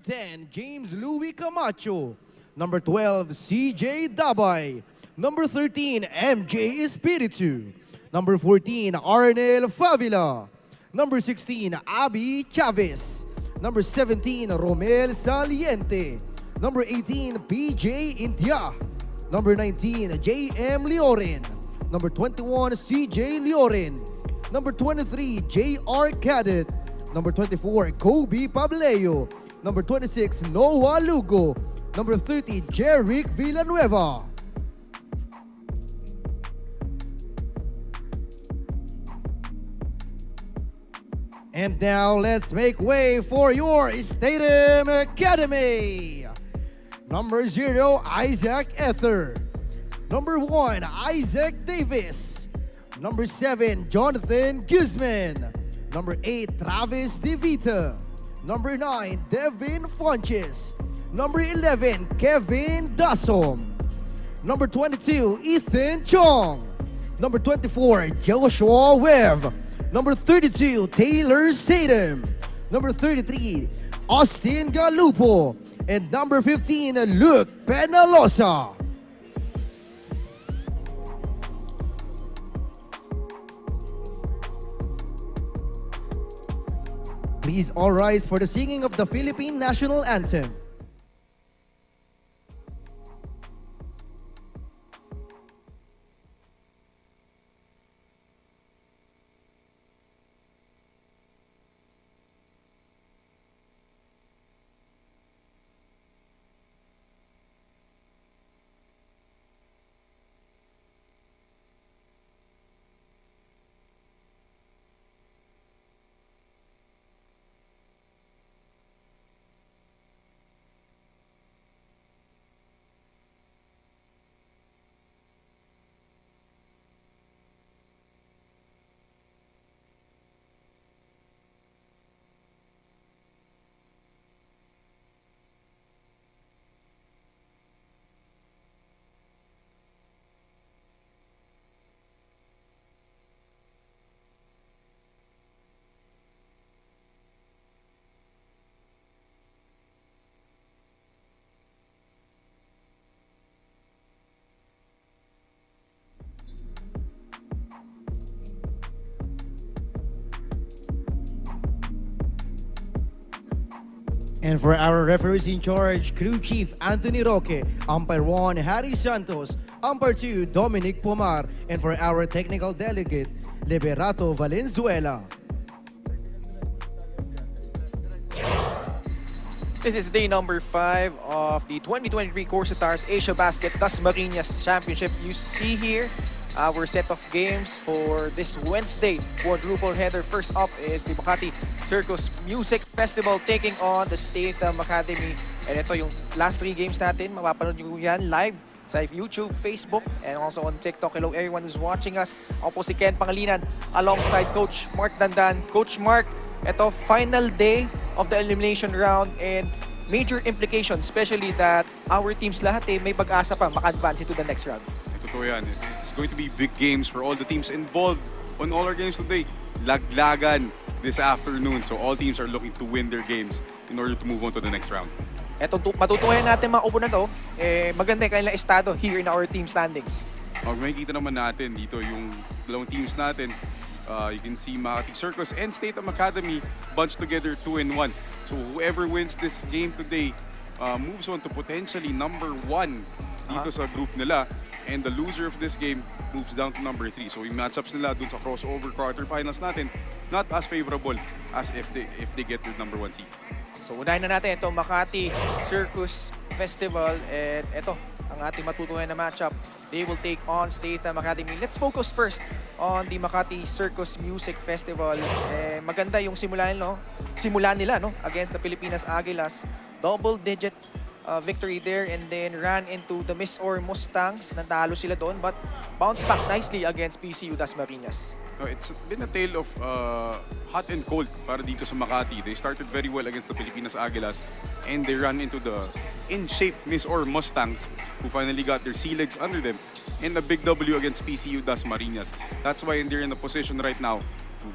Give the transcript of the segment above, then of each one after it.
10, James Louis Camacho. Number 12, CJ Dabay. Number 13, MJ Espiritu. Number 14, Arnel Favila. Number 16, Abby Chavez. Number 17, Romel Saliente. Number 18, PJ India. Number 19, JM Leorin. Number 21, CJ Leorin. Number 23, JR Cadet. Number 24, Kobe Pableo. Number 26, Noah Lugo. Number 30, Jerick Villanueva. And now let's make way for your Statham Academy. Number 0, Isaac Ether. Number 1, Isaac Davis. Number 7, Jonathan Guzman. Number 8, Travis DeVita. Number 9, Devin Fonches. Number 11, Kevin Dassom. Number 22, Ethan Chong. Number 24, Joshua Webb. Number 32, Taylor Statham. Number 33, Austin Galupo. And number 15, Luke Penalosa. Please all rise for the singing of the Philippine National Anthem. And for our referees in charge, Crew Chief Anthony Roque, Umpire 1, Harry Santos, Umpire 2, Dominic Pomar, and for our technical delegate, Liberato Valenzuela. This is day number 5 of the 2023 CORSA Asiabasket Dasmariñas Championship. You see here our set of games for this Wednesday quadruple header. First up is the Makati Circus Music Festival taking on the Statham Academy. And ito yung last 3 games natin. Mapapanood nyo yan live sa YouTube, Facebook, and also on TikTok. Hello everyone who's watching us. Ako po si Ken Pangilinan alongside Coach Mark Dandan. Coach Mark, ito final day of the elimination round and major implications, especially that our teams lahat may pag-asa pa maka-advance into the next round. Totoo yan. It's going to be big games for all the teams involved on all our games today. Laglagan this afternoon. So all teams are looking to win their games in order to move on to the next round. Eto, matutunan natin mga upo na to, maganda yung kanilang estado here in our team standings. Makikita naman natin dito yung dalawang teams natin. You can see Makati Circus and Statham Academy bunched together 2-1. So whoever wins this game today moves on to potentially number 1 dito sa group nila. And the loser of this game moves down to number 3. So yung matchups nila dun sa crossover quarterfinals natin, not as favorable as if they get the number 1 seed. So unahin na natin itong Makati Circus Festival. And ito, ang ating matutunan na matchup. They will take on Statham Academy. Let's focus first on the Makati Circus Music Festival. Maganda yung simula nila against the Pilipinas Aguilas. Double-digit victory there and then ran into the Miss or Mustangs. Natalo sila doon but bounced back nicely against PCU Dasmariñas. It's been a tale of hot and cold para dito sa Makati. They started very well against the Pilipinas Aguilas and they ran into the in-shape Miss or Mustangs who finally got their sea legs under them and a big W against PCU Dasmariñas. That's why they're in a position right now.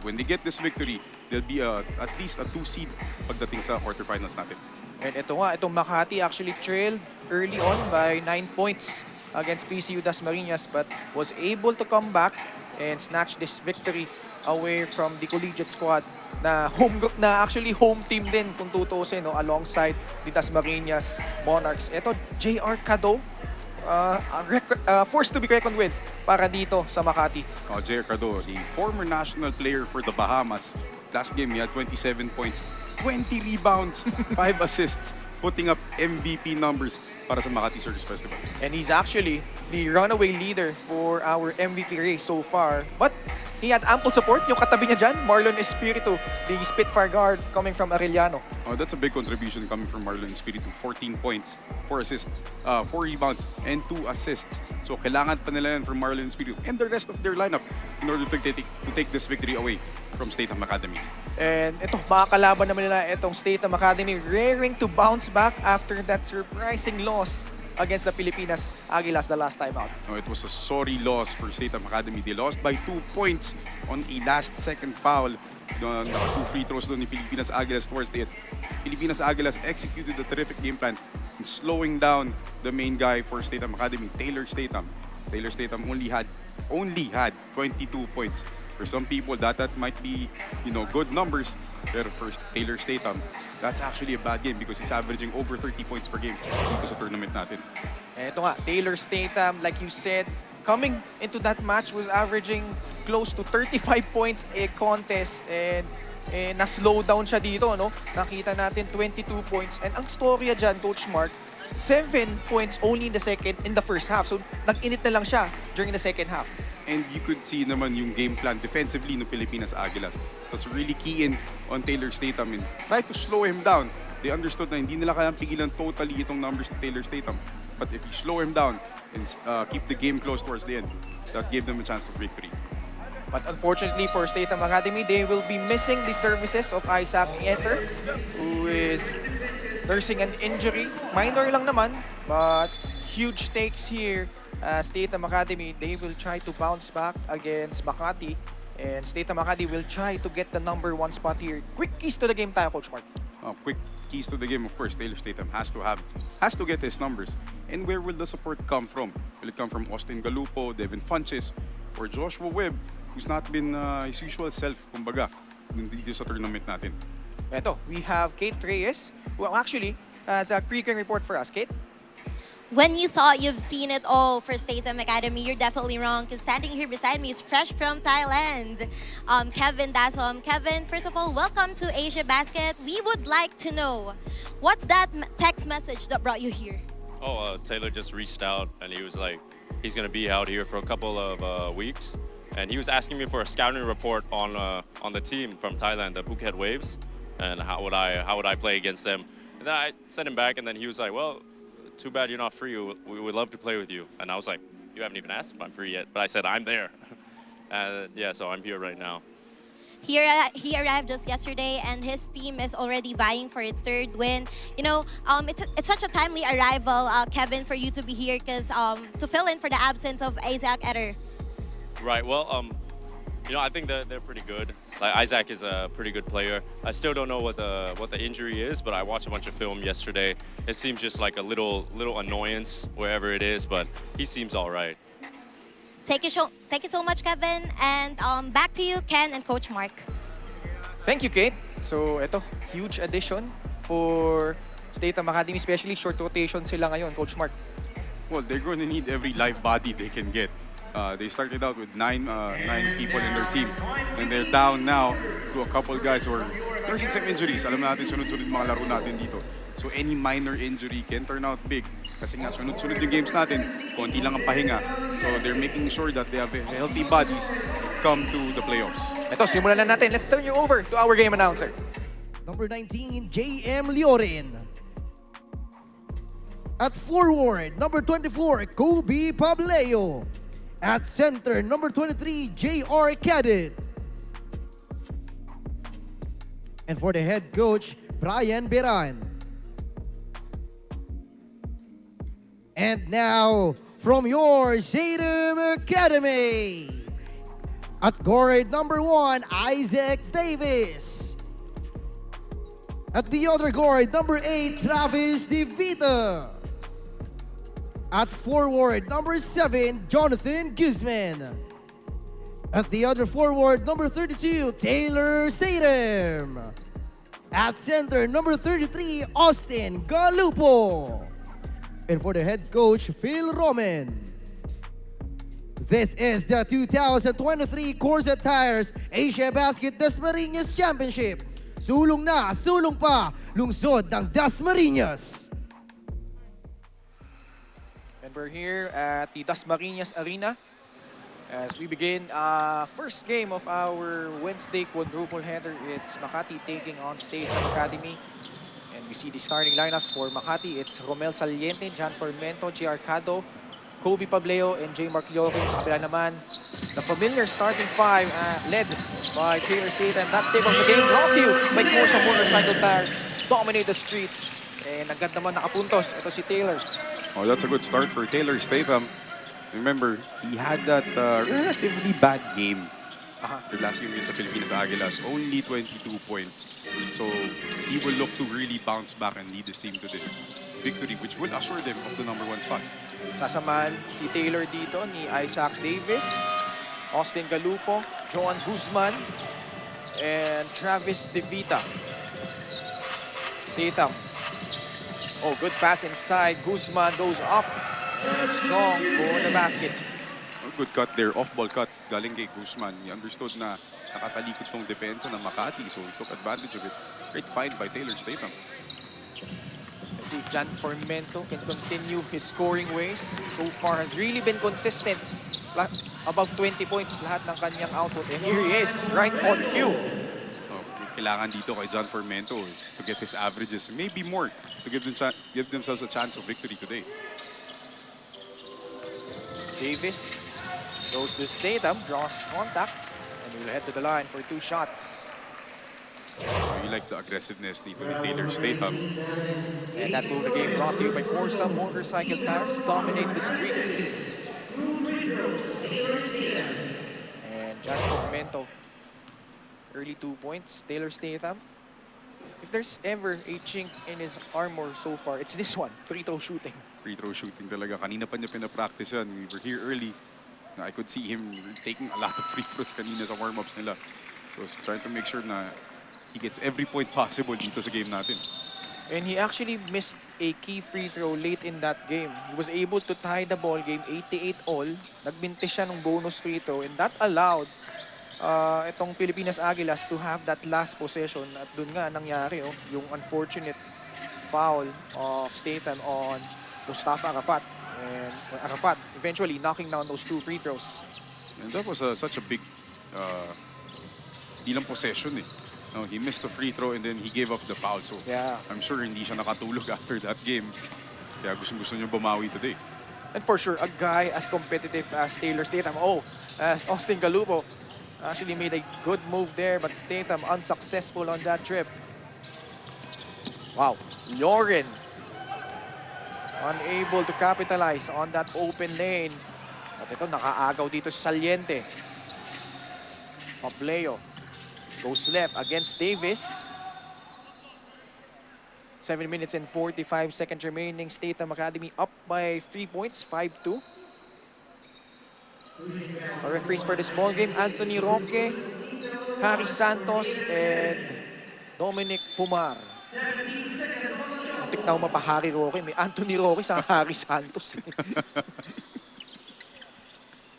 When they get this victory, they'll be at least a 2 seed pagdating sa quarterfinals natin. And ito nga, itong Makati actually trailed early on by 9 points against PCU Dasmariñas but was able to come back and snatch this victory away from the collegiate squad na actually home team din kung tutusin, no, alongside the Dasmariñas Monarchs. Ito, JR Cado, forced to be reckoned with para dito sa Makati. JR Cado, the former national player for the Bahamas. Last game, he had 27 points, 20 rebounds, 5 assists, putting up MVP numbers para sa Makati Circus Festival. And he's actually the runaway leader for our MVP race so far. But he had ample support. Yung katabi niya dyan, Marlon Espiritu, the Spitfire guard coming from Arellano. That's a big contribution coming from Marlon Espiritu. 14 points, 4 assists, 4 rebounds, and 2 assists. So kailangan pa nila yan from Marlon Espiritu and the rest of their lineup in order to take this victory away from Statham Academy. And ito, makakalaban naman nila itong Statham Academy, raring to bounce back after that surprising loss against the Pilipinas Aguilas the last time out. It was a sorry loss for Statham Academy. They lost by 2 points on a last-second foul. Naka 2 free throws doon ni Pilipinas Aguilas towards the end. Pilipinas Aguilas executed a terrific game plan in slowing down the main guy for Statham Academy, Taylor Statham. Taylor Statham only had 22 points. For some people, that might be, good numbers. Pero for Taylor Statham, that's actually a bad game because he's averaging over 30 points per game dito sa tournament natin. Ito nga, Taylor Statham, like you said, coming into that match was averaging close to 35 points a contest and na-slow down siya dito, no? Nakita natin 22 points. And ang storya dyan, Coach Mark, 7 points only in the first half. So nag-init na lang siya during the second half. And you could see naman yung game plan defensively ng Pilipinas Aguilas. That's really key in on Taylor Statham and try to slow him down. They understood na hindi nila kayang pigilan totally itong numbers to Taylor Statham. But if you slow him down and keep the game close towards the end, that gave them a chance to victory. But unfortunately for Statham Academy, they will be missing the services of Isaac Eter, who is nursing an injury. Minor lang naman, but huge stakes here. Statham Academy, they will try to bounce back against Makati. And Statham Academy will try to get the #1 spot here. Quick keys to the game tayo, Coach Mark. Quick keys to the game, of course, Taylor Statham has to get his numbers. And where will the support come from? Will it come from Austin Galupo, Devin Funches, or Joshua Webb, who's not been his usual self, kumbaga, dito sa tournament natin? Ito, we have Kate Reyes, who actually has a pre-game report for us. Kate? When you thought you've seen it all for Statham Academy, you're definitely wrong because standing here beside me is fresh from Thailand, Kevin Dasma. Kevin, first of all, welcome to Asiabasket. We would like to know, what's that text message that brought you here? Taylor just reached out and he was like, he's going to be out here for a couple of weeks. And he was asking me for a scouting report on the team from Thailand, the Phuket Waves, and how would I play against them. And then I sent him back and then he was like, well, too bad you're not free. We would love to play with you. And I was like, you haven't even asked if I'm free yet. But I said, I'm there. And yeah, so I'm here right now. He arrived just yesterday and his team is already vying for its 3rd win. It's such a timely arrival, Kevin, for you to be here because to fill in for the absence of Isaac Etter. Right, well, I think that they're pretty good. Like Isaac is a pretty good player. I still don't know what the injury is, but I watched a bunch of film yesterday. It seems just like a little annoyance wherever it is, but he seems all right. Thank you so much, Kevin. And back to you, Ken and Coach Mark. Thank you, Kate. So, ito, huge addition for Statham Academy, especially short rotation sila ngayon, Coach Mark. Well, they're going to need every live body they can get. They started out with nine people in their team. And they're down now to a couple guys who are nursing some injuries. Alam natin, sunod-sunod mga laro natin dito. So any minor injury can turn out big. Kasi nga, sunod-sunod yung games natin, konti lang ang pahinga. So they're making sure that they have healthy bodies come to the playoffs. Ito, simulan na natin. Let's turn you over to our game announcer. Number 19, J.M. Leorin. At forward, number 24, Kobe Pableo. At center, number 23, J.R. Cadet. And for the head coach, Brian Beran. And now, from your Statham Academy, at guard number 1, Isaac Davis. At the other guard, number 8, Travis DeVita. At forward, number 7, Jonathan Guzman. At the other forward, number 32, Taylor Statham. At center, number 33, Austin Galupo. And for the head coach, Phil Roman. This is the 2023 CORSA Tires Asiabasket Dasmariñas Championship. Sulong na, sulong pa, lungsod ng Dasmariñas. And we're here at the Dasmariñas Arena as we begin first game of our Wednesday quadruple header. It's Makati taking on Statham Academy. And we see the starting lineups for Makati. It's Romel Saliente, Jan Formento, G. Arcado, Kobe Pableo, and J. Mark Llorin. Sa kabila naman, the familiar starting five led by Taylor Statham. That tip of the game brought to you by CORSA Motorcycle Tires. Dominate the streets. And agad naman nakapuntos. Ito si Taylor. Oh, that's a good start for Taylor Statham. Remember, he had that relatively bad game. The last game against the Pilipinas Aguilas, only 22 points. So he will look to really bounce back and lead his team to this victory, which will assure them of the #1 spot. Sasamahan si Taylor dito ni Isaac Davis, Austin Galupo, Joan Guzman, and Travis DeVita. Statham. Oh, good pass inside. Guzman goes up and strong for the basket. A good cut there, off-ball cut, galing kay Guzman. He understood na nakatalikod tong depensa ng Makati, so he took advantage of it. Great find by Taylor Statham. Let's see if Jan Formento can continue his scoring ways. So far has really been consistent. Above 20 points lahat ng kanyang output. And here he is, right on cue. Oh, kailangan dito kay Jan Formento is to get his averages, maybe more, to give themselves a chance of victory today. Davis goes to Statham, draws contact, and will head to the line for 2 shots. We like the aggressiveness dito ni Taylor Statham. And that move the game brought to you by CORSA Motorcycle Tires. Dominate the streets. And Jan Formento, early 2 points. Taylor Statham. If there's ever a chink in his armor so far, it's this one, free throw shooting. Free throw shooting talaga. Kanina pa niya pinapractice yan. We were here early. I could see him taking a lot of free throws kanina sa warm-ups nila. So trying to make sure na he gets every point possible dito sa game natin. And he actually missed a key free throw late in that game. He was able to tie the ball game 88 all. Nagbinte siya ng bonus free throw, and that allowed itong Pilipinas Aguilas to have that last possession. At dun nga nangyari yung unfortunate foul of Statham on Mustafa Arafat. And Arafat eventually knocking down those 2 free throws. And that was such a big di lang possession eh. No, he missed the free throw and then he gave up the foul. So Yeah. I'm sure hindi siya nakatulog after that game. Kaya gusto niya bumawi today. And for sure, a guy as competitive as Taylor Statham, as Austin Galupo, actually made a good move there, but Statham unsuccessful on that trip. Wow, Llorin unable to capitalize on that open lane. At ito, nakaagaw dito si Saliente. Pableo goes left against Davis. 7 minutes and 45 seconds remaining. Statham Academy up by 3 points, 5-2. Our referees for this ball game, Anthony Roque, Harry Santos, and Dominic Pumar. Muntik na pa Harry Roque. May Anthony Roque sa Harry Santos.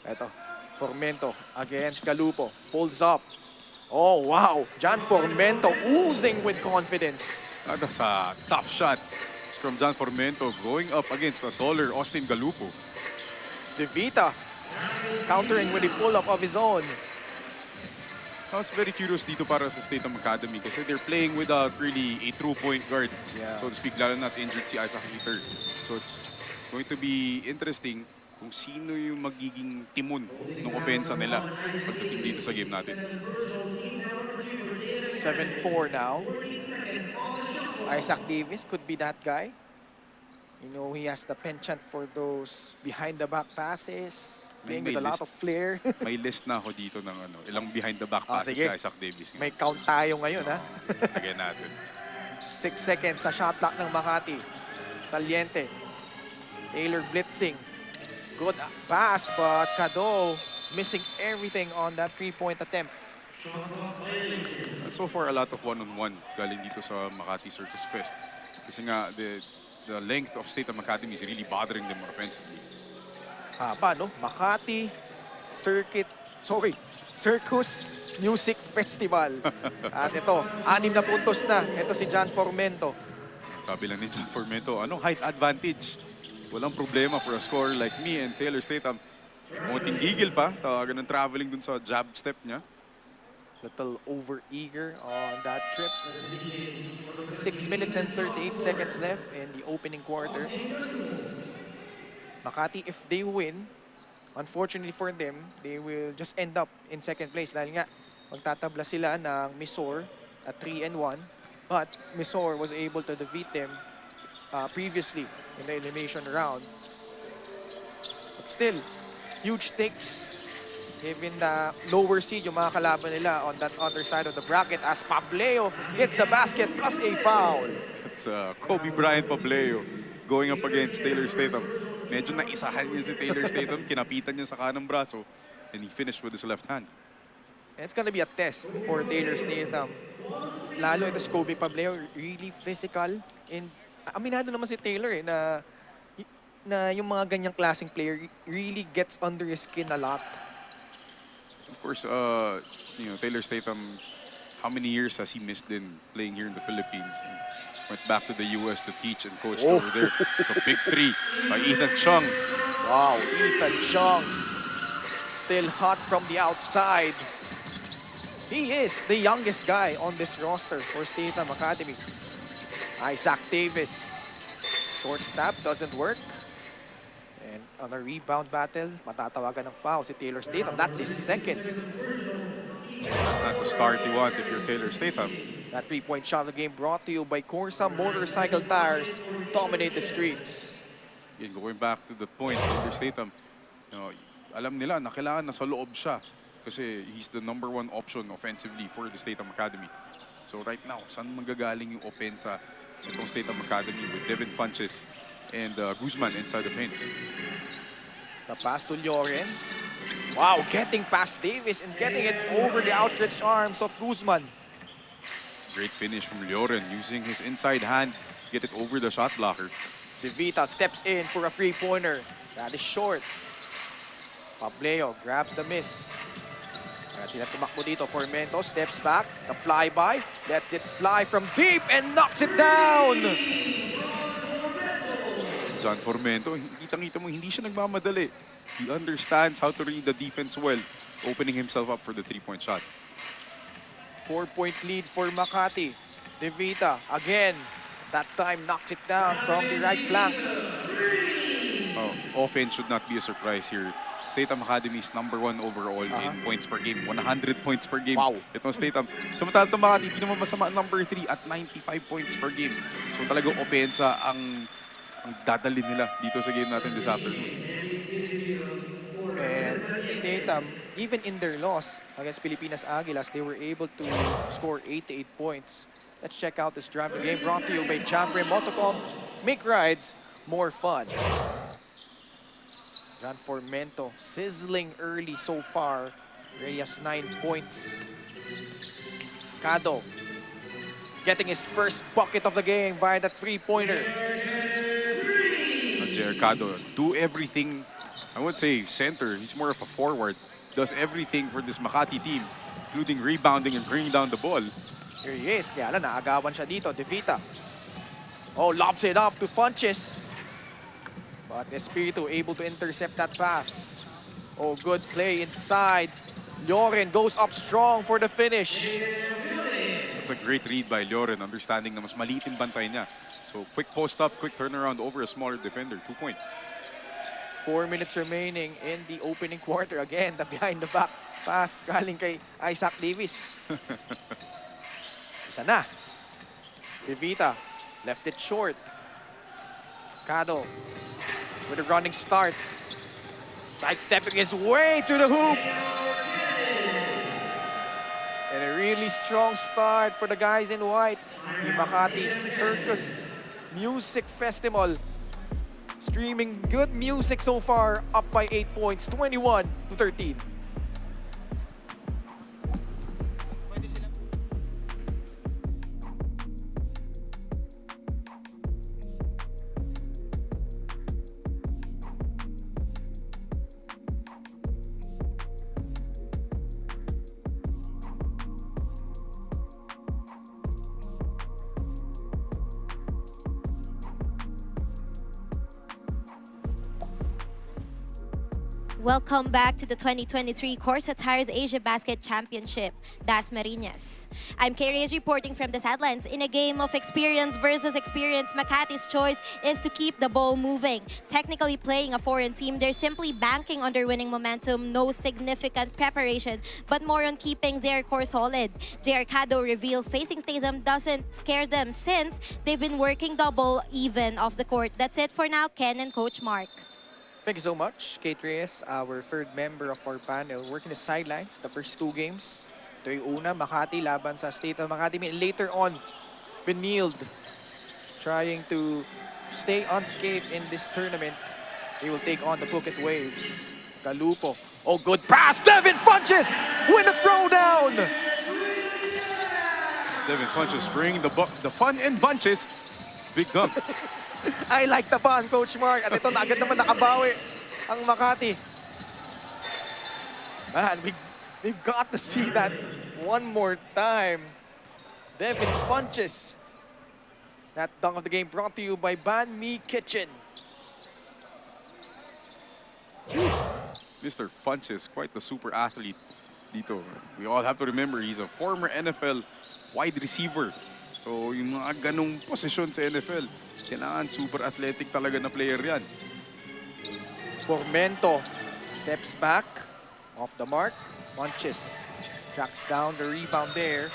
Eto, Formento against Galupo. Pulls up. Oh, wow. Jan Formento oozing with confidence. That's a tough shot from Jan Formento going up against a taller Austin Galupo. DeVita countering with a pull-up of his own. I was very curious dito para sa Statham Academy kasi they're playing without really a true point guard. Yeah. So to speak, lalo na injured si Isaac Heater. So it's going to be interesting kung sino yung magiging timon ng opensa nila pagdating dito sa game natin. 7-4 now. Isaac Davis could be that guy. You know, he has the penchant for those behind-the-back passes. Playing with a lot of flair. May list na ako dito ng ilang behind-the-back passes si sige. Isaac Davis. May count tayo ngayon, ha? Lagyan natin. 6 seconds sa shot clock ng Makati. Saliente. Taylor blitzing. Good pass, but Cado missing everything on that 3-point attempt. And so far, a lot of one-on-one galing dito sa Makati Circus Fest. Kasi nga, the length of Statham Academy is really bothering them offensively. Haba, no? Makati Circus Music Festival. At ito, 6 na puntos na. Ito si John Formento. Sabi lang ni John Formento, height advantage. Walang problema for a scorer like me and Taylor Statham. Munting gigil pa, tawagan ng traveling dun sa jab step niya. Little over-eager on that trip. 6 minutes and 38 seconds left in the opening quarter. Makati, if they win, unfortunately for them, they will just end up in second place. Dahil nga, magtatabla sila ng Mysore at 3-1. But Mysore was able to defeat them previously in the elimination round. But still, huge stakes. Given the lower seed, yung mga kalaban nila on that other side of the bracket as Pableo hits the basket plus a foul. It's Kobe Bryant Pableo going up against Taylor Statham. Medyo naisahan niya si Taylor Statham, kinapitan niya sa kanang braso, and he finished with his left hand. And it's gonna be a test for Taylor Statham. Lalo ito si Kobe Pableo, really physical. And aminado naman si Taylor na yung mga ganyang klaseng player really gets under his skin a lot. Of course, Taylor Statham, how many years has he missed in playing here in the Philippines? And went back to the US to teach and coach over there. It's a big 3 by Ethan Chung. Wow, Ethan Chung still hot from the outside. He is the youngest guy on this roster for Statham Academy. Isaac Davis. Short snap, doesn't work. And on a rebound battle, matatawagan ng foul si Taylor Statham. That's his second. That's not the start you want if you're Taylor Statham. That 3-point shot of the game brought to you by CORSA Motorcycle Tires. Dominate the streets. Again, going back to the point, Taylor Statham, alam nila na kailangan nasa loob siya kasi he's the #1 option offensively for the Statham Academy. So right now, saan manggagaling yung opensa itong Statham Academy with Devin Funches and Guzman inside the paint? The pass to Lloren. Wow, getting past Davis and getting it over the outstretched arms of Guzman. Great finish from Lloren using his inside hand, get it over the shot blocker. De Vita steps in for a three-pointer. That is short. Pableo grabs the miss. At sila tumakbo dito. Formento steps back. The flyby. Lets it fly from deep and knocks it down. John Formento, kitang-kita mo, hindi siya nagmamadali. He understands how to read the defense well, opening himself up for the 3-point shot. 4-point lead for Makati. De Vita again. That time knocks it down from the right flank. Offense should not be a surprise here. Statham Academy is #1 overall in points per game. 100 points per game. Wow. Itong Statham. Samantala itong Makati, hindi naman masama #3 at 95 points per game. So talagang opensa ang dadalhin nila dito sa game natin this afternoon. And Statham, even in their loss against Pilipinas Aguilas, they were able to score 88 points. Let's check out this drive of the game brought to you by Jambre Motocom. Make rides more fun. John Formento sizzling early so far. He has 9 points. Cado getting his first bucket of the game via that three-pointer. Cado, do everything. I would say center. He's more of a forward. Does everything for this Makati team, including rebounding and bringing down the ball. Here he is. Kaya lang, naagawan siya dito. De Vita. Oh, lobs it off to Funches. But Espiritu able to intercept that pass. Oh, good play inside. Lloren goes up strong for the finish. That's a great read by Lloren, understanding na mas maliit yung bantay niya. So quick post up, quick turnaround over a smaller defender. 2 points. 4 minutes remaining in the opening quarter. Again, the behind the back pass galing kay Isaac Davis. Isa na. De Vita left it short. Cado with a running start. Sidestepping his way to the hoop. And a really strong start for the guys in white. The Makati Circus Music Festival. Streaming good music so far, up by 8 points, 21-13. Welcome back to the 2023 CORSA Tires Asiabasket Championship, Dasmariñas. I'm Karius reporting from the sidelines. In a game of experience versus experience, Makati's choice is to keep the ball moving. Technically playing a foreign team, they're simply banking on their winning momentum, no significant preparation, but more on keeping their core solid. JR Cado revealed facing Statham doesn't scare them since they've been working double even off the court. That's it for now, Ken and Coach Mark. Thank you so much, Kate Reyes, our third member of our panel, working the sidelines the first two games. Ito yung una, Makati laban sa Statham Academy. And later on, Benilde trying to stay unscathed in this tournament. They will take on the Phuket Waves. Galupo. Oh, good pass! Devin Funches win the throwdown! Devin Funches bringing the fun in bunches. Big dunk. I like the fun, Coach Mark. At ito na agad naman nakabawi ang Makati. Man, we've got to see that one more time. Devin Funches. That dunk of the game brought to you by Ban Mi Kitchen. Mr. Funches, quite the super athlete dito. We all have to remember, he's a former NFL wide receiver. So yung mga ganong posisyon sa NFL, kailangan super athletic talaga na player yan. Formento steps back, off the mark. Funches tracks down the rebound there.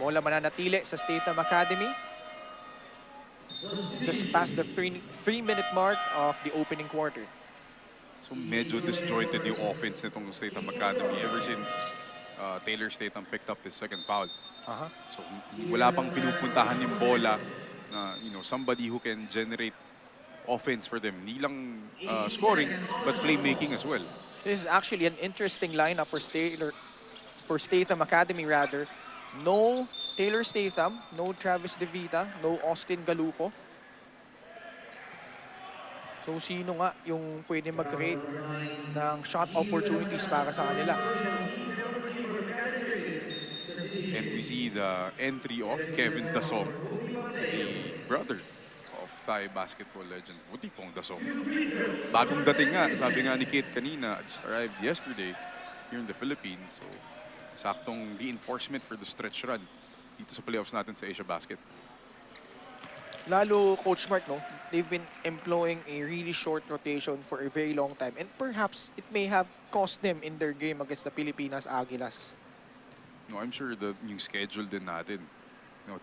Bola mananatili sa Statham Academy. Just past the 3-minute mark of the opening quarter. So medyo disjointed yung offense nitong Statham Academy ever since Taylor Statham picked up his second foul. So wala pang pinupuntahan yung bola na somebody who can generate offense for them. Hindi lang scoring but playmaking as well. This is actually an interesting lineup for Statham Academy rather. No Taylor Statham, no Travis DeVita, no Austin Galupo. So sino nga yung pwede mag-create ng shot opportunities para sa kanila? And we see the entry of Kevin Dasma, the brother of Thai basketball legend Butipong Dasma. Bagong dating nga, sabi nga ni Kate kanina, just arrived yesterday here in the Philippines. So saktong reinforcement for the stretch run dito sa playoffs natin sa Asiabasket. Lalo, Coach Mark, no? They've been employing a really short rotation for a very long time. And perhaps it may have cost them in their game against the Pilipinas Aguilas. No, I'm sure the new schedule din natin.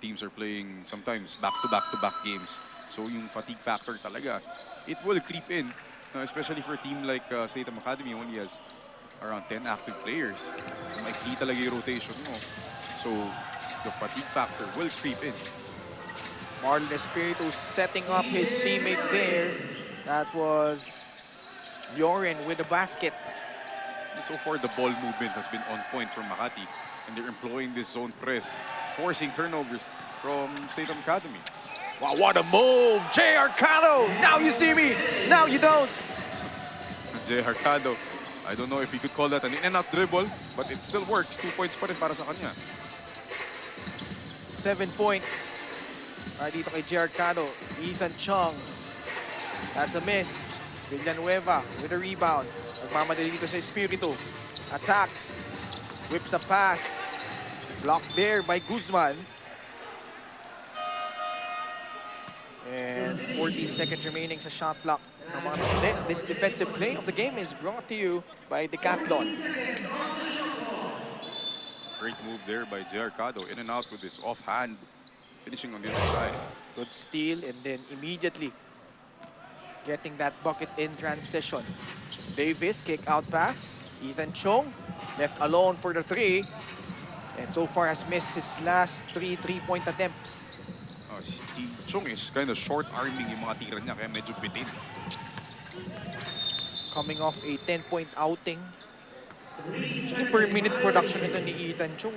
Teams are playing sometimes back-to-back-to-back games. So yung fatigue factor talaga, it will creep in. Especially for a team like Statham Academy, only has around 10 active players. Maikli talaga yung rotation mo. So the fatigue factor will creep in. Marlon Espiritu setting up his teammate there. That was Yoren with the basket. So far, the ball movement has been on point from Makati. And they're employing this zone press, forcing turnovers from Statham Academy. Wow, what a move! JR Cado! Now you see me! Now you don't! JR Cado, I don't know if you could call that an in-and-out dribble, but it still works. 2 points pa rin para sa kanya. 7 points. Dito kay JR Cado. Ethan Chung. That's a miss. Villanueva with a rebound. Nagmamadali dito sa Espiritu. Attacks. Whips a pass. Blocked there by Guzman. And 14 seconds remaining sa shot clock. This defensive play of the game is brought to you by Decathlon. Great move there by JR Cado. In and out with his offhand. Finishing on the other side. Good steal and then immediately getting that bucket in transition. Davis, kick out pass. Ethan Chong left alone for the three. And so far has missed his last 3 3-point attempts. Si Chong is kind of short-arming yung mga tira niya, kaya medyo bitin. Coming off a 10-point outing. Yung per minute production nito ni Ethan Chung,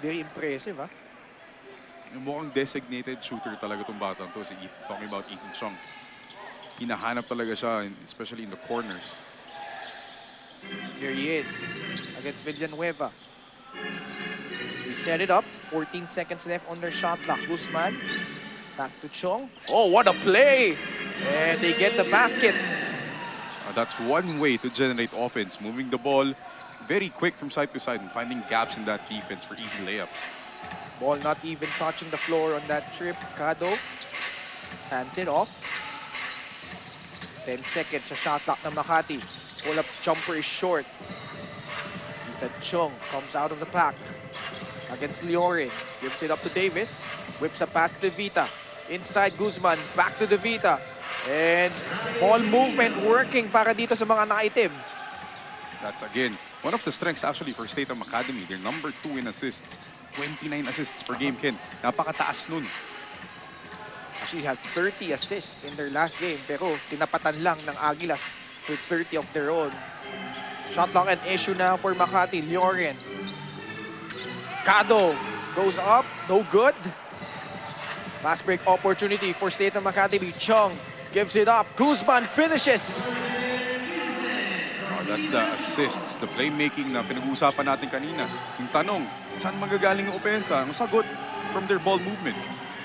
very impressive, ha? Yung mukhang designated shooter talaga itong batang to, talking about Ethan Chong. Hinahanap talaga siya, especially in the corners. Here he is against Villanueva. They set it up. 14 seconds left on their shot clock. Guzman back to Chong. Oh, what a play! And they get the basket. That's one way to generate offense, moving the ball very quick from side to side and finding gaps in that defense for easy layups. Ball not even touching the floor on that trip. Cado hands it off. 10 seconds sa shot clock ng Makati. Pull-up jumper is short. Ethan Chong comes out of the pack against Leorin. Gives it up to Davis. Whips a pass to Vita. Inside Guzman. Back to De Vita. And ball movement working para dito sa mga nakaitim. That's again one of the strengths actually for Statham Academy. They're number 2 in assists. 29 assists per game, Ken. Napakataas nun. Actually had 30 assists in their last game. Pero tinapatan lang ng Aguilas with 30 of their own. Shot clock an issue now for Makati. Leorin. Cado goes up. No good. Fast break opportunity for Statham Academy. Chong gives it up. Guzman finishes. That's the assists, the playmaking na pinag-uusapan natin kanina. Yung tanong, saan magagaling yung opensa? Ang sagot, from their ball movement.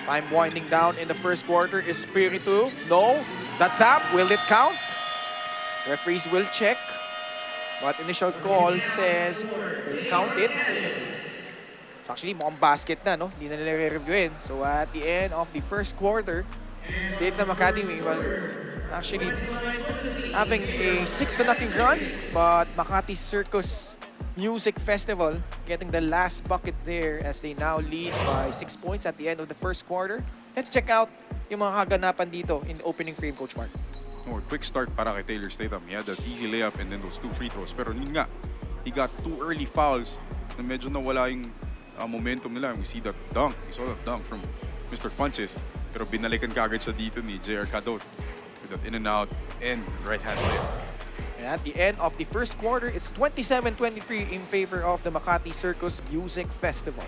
Time winding down in the first quarter. Espiritu, no. The tap, will it count? Referees will check. But initial call says they'll count it. So actually, mukhang basket na, no? Hindi na nila re-reviewin. So at the end of the first quarter, Statham Academy was actually having a 6-0 run, but Makati Circus Music Festival getting the last bucket there as they now lead by 6 points at the end of the first quarter. Let's check out yung mga kaganapan dito in the opening frame, Coach Mark. Oh, quick start para kay Taylor Statham. He had that easy layup and then those 2 free throws. Pero yun nga, he got 2 early fouls na medyo nawala yung momentum nila. We see that dunk. We saw that dunk from Mr. Funches. Pero binalikan kagad siya dito ni J.R. Cadot. With that in and out and right-hand layup. And at the end of the first quarter, it's 27-23 in favor of the Makati Circus Music Festival.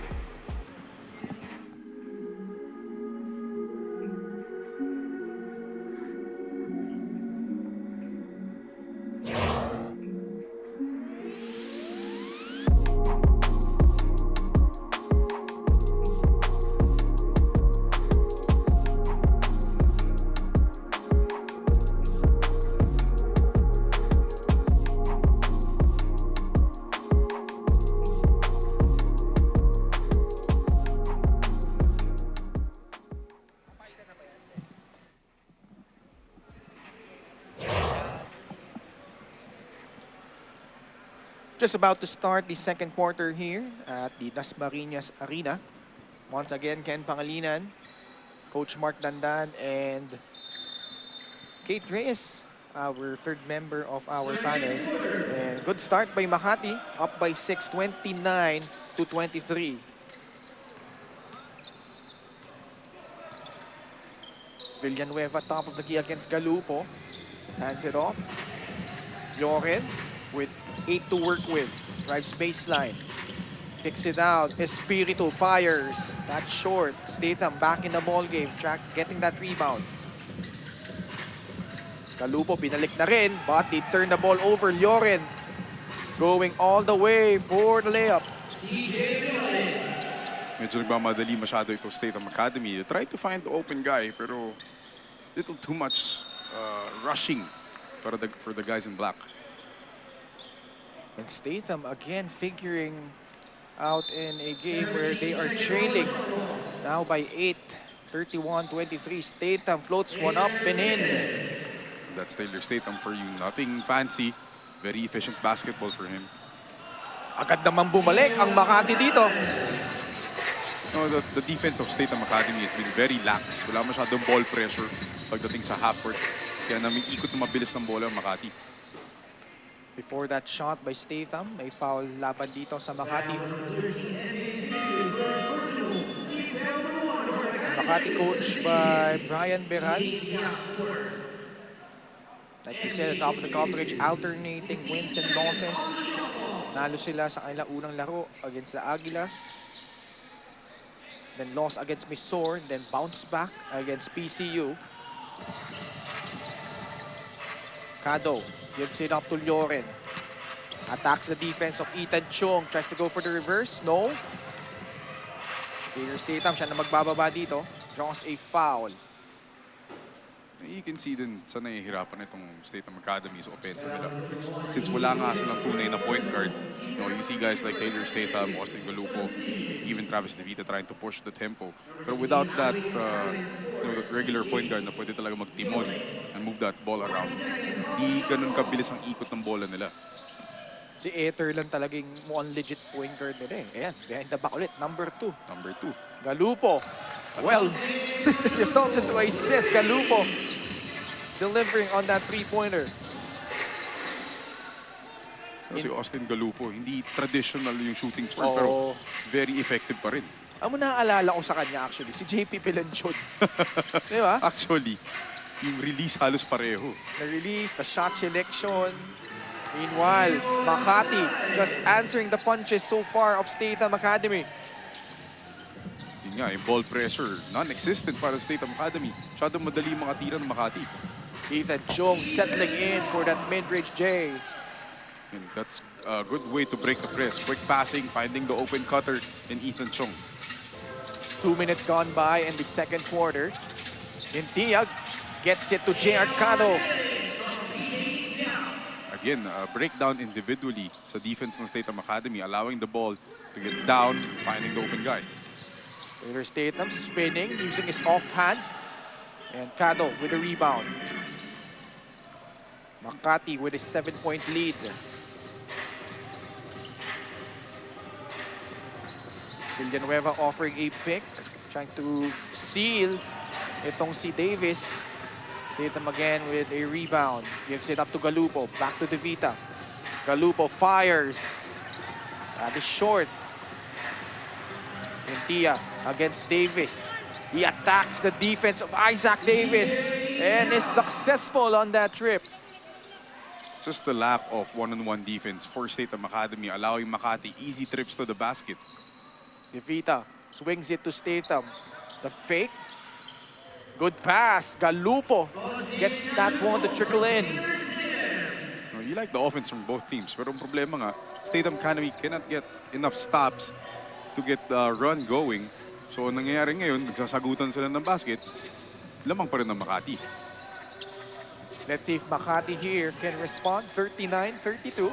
Just about to start the second quarter here at the Dasmariñas Arena. Once again, Ken Pangalinan, Coach Mark Dandan, and Kate Reyes, our third member of our panel. And good start by Makati, up by 6, 29-23. Villanueva, top of the key against Galupo. Hands it off. Loren with 8 to work with. Drives baseline. Picks it out. Espiritu fires. That's short. Statham back in the ball game. Getting that rebound. Galupo binalik na rin, but they turn the ball over. Loren going all the way for the layup. Medyo nagmamadali masyado ito Statham Academy. They try to find the open guy, pero little too much rushing for the guys in black. And Statham again figuring out in a game where they are trailing now by 8, 31-23. Statham floats one up and in. That's Taylor Statham for you. Nothing fancy. Very efficient basketball for him. Agad naman bumalik ang Makati dito. No, the defense of Statham Academy has been very lax. Wala masyadong ball pressure pagdating sa half court. Kaya namin ikot na mabilis ng bola ang Makati. Before that shot by Statham, may foul laban dito sa Makati. Makati coached by Brian Beran. Like we said, at the top of the coverage, alternating wins and losses. Nalo sila sa kanilang unang laro against the Aguilas. Then lost against Misor, then bounced back against PCU. Cado gives it up to Lloren. Attacks the defense of Ethan Chung. Tries to go for the reverse. No. Taylor Statham, siya na magbababa dito. Draws a foul. You can see din sa nahihirapan itong Statham Academy sa offensive nila. Since wala nga silang tunay na point guard, you see guys like Taylor Statham, Austin Galupo, even Travis DeVita trying to push the tempo. But without that that regular point guard na pwede talaga magtimon and move that ball around, di ganun kabilis ang ikot ng bola nila. Si Ether lang talagang mukhang legit point guard nila eh. Ayan, behind the back ulit. Number 2. Number 2. Galupo. Well, results into assist. Galupo delivering on that three-pointer. Si Austin Galupo, hindi traditional yung shooting form, pero very effective pa rin. Ang naaalala ko sa kanya actually, si JP Belanchon. Di ba? Actually, yung release halos pareho. The release, the shot selection. Meanwhile, Makati just answering the punches so far of Statham Academy. Yun nga, yung ball pressure, non-existent para sa Statham Academy. Masyadong madali makatira ng Makati. Ethan Chung settling in for that mid-range J. And that's a good way to break the press. Quick passing, finding the open cutter in Ethan Chung. 2 minutes gone by in the second quarter. Intiag gets it to J. Arcado. Again, breakdown individually sa defense ng Statham Academy, allowing the ball to get down, finding the open guy. Taylor Statham spinning, using his offhand. And Cado with a rebound. Makati with a 7-point lead. Villanueva offering a pick, trying to seal itong si Davis. Statham again with a rebound. Gives it up to Galupo. Back to DeVita. Galupo fires. That is short. Intia against Davis. He attacks the defense of Isaac Davis and is successful on that trip. Just the lack of one-on-one defense for Statham Academy, allowing Makati easy trips to the basket. DeVita swings it to Statham. The fake. Good pass. Galupo gets that one to trickle in. You like the offense from both teams, pero ang problema nga, Statham Academy cannot get enough stops to get the run going. So, ang nangyayari ngayon, nagsasagutan sila ng baskets, lamang pa rin ng Makati. Let's see if Makati here can respond. 39-32.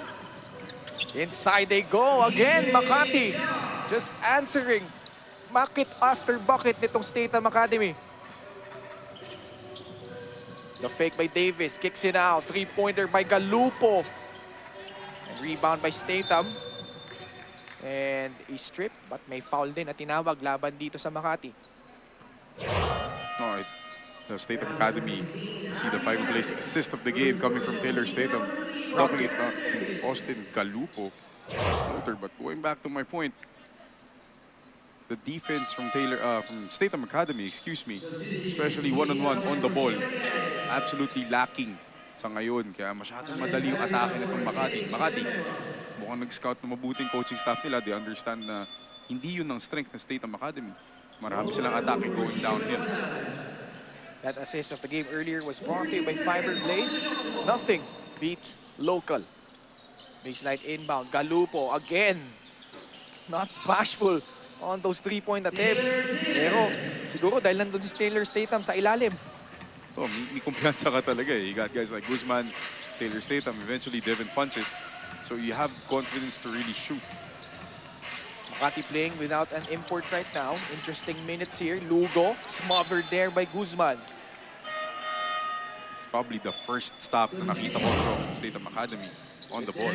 Inside they go again, Makati. Just answering bucket after bucket nitong Statham Academy. The fake by Davis, kicks it out. Three-pointer by Galupo. And rebound by Statham. And a strip, but may foul din at tinawag laban dito sa Makati. No, the Statham Academy, see the 5-place assist of the game coming from Taylor Statham, dropping it to Austin Galupo. But going back to my point, the defense from Statham Academy, especially one-on-one on the ball, absolutely lacking sa ngayon. Kaya masyadong madali yung atake nitong Makati. Mukhang nag-scout na mabuting coaching staff nila. They understand na hindi yun ang strength ng Statham Academy. Marami silang atake going downhill. That assist of the game earlier was brought to you by Fiber Blaze. Nothing beats local. Baseline inbound. Galupo again. Not bashful on those three-point attempts. Pero siguro dahil nandun si Taylor Statham sa ilalim. Oh, may kumpiyansa ka talaga eh. You got guys like Guzman, Taylor Statham, eventually Devin Funches. So you have confidence to really shoot. Makati playing without an import right now. Interesting minutes here. Lugo smothered there by Guzman. It's probably the first stop na nakita ko from Statham Academy on the ball.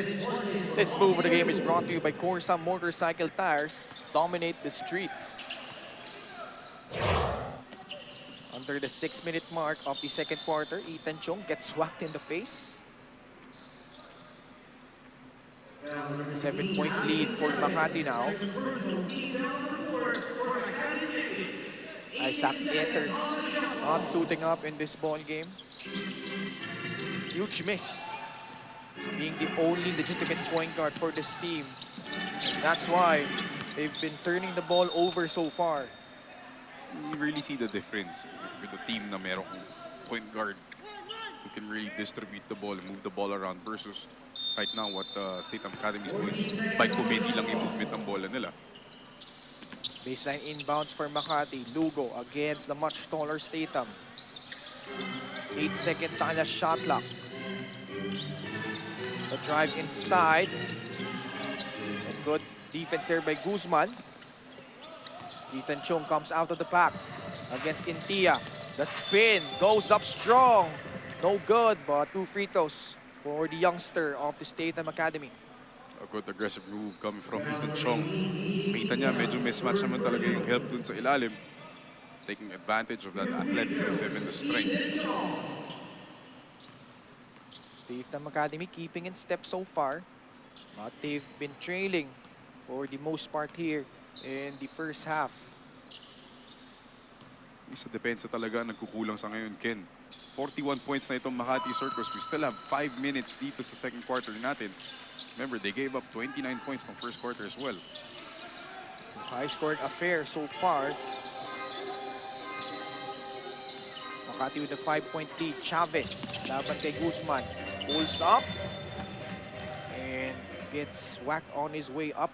This move of the game is brought to you by CORSA motorcycle tires. Dominate the streets. Under the 6-minute mark of the second quarter, Ethan Chung gets whacked in the face. 7-point lead for Makati now. Isaac Etter not suiting up in this ball game. Huge miss. Being the only legitimate point guard for this team. That's why they've been turning the ball over so far. You really see the difference with the team na merong point guard who can really distribute the ball and move the ball around versus right now what Statham Academy is doing. By committee lang yung movement ng bola nila. Baseline inbounds for Makati. Lugo against the much taller Statham. 8 seconds sa kanya shot clock. The drive inside. And good defense there by Guzman. Ethan Chung comes out of the pack against Intia. The spin goes up strong. No good, but 2 free throws for the youngster of the Statham Academy. A good aggressive move coming from Ethan Chong. Kita niya, medyo mismatch naman talaga yung help dun sa ilalim. Taking advantage of that athleticism and the strength. Statham Academy keeping in step so far. But they've been trailing for the most part here in the first half. Isa depensa talaga nagkukulang sa ngayon, Ken. 41 points na itong Makati Circus. We still have 5 minutes dito sa second quarter natin. Remember, they gave up 29 points in the first quarter as well. High-scored affair so far. Makati with a 5-point lead. Chavez, laban kay Guzman. Pulls up. And gets whacked on his way up.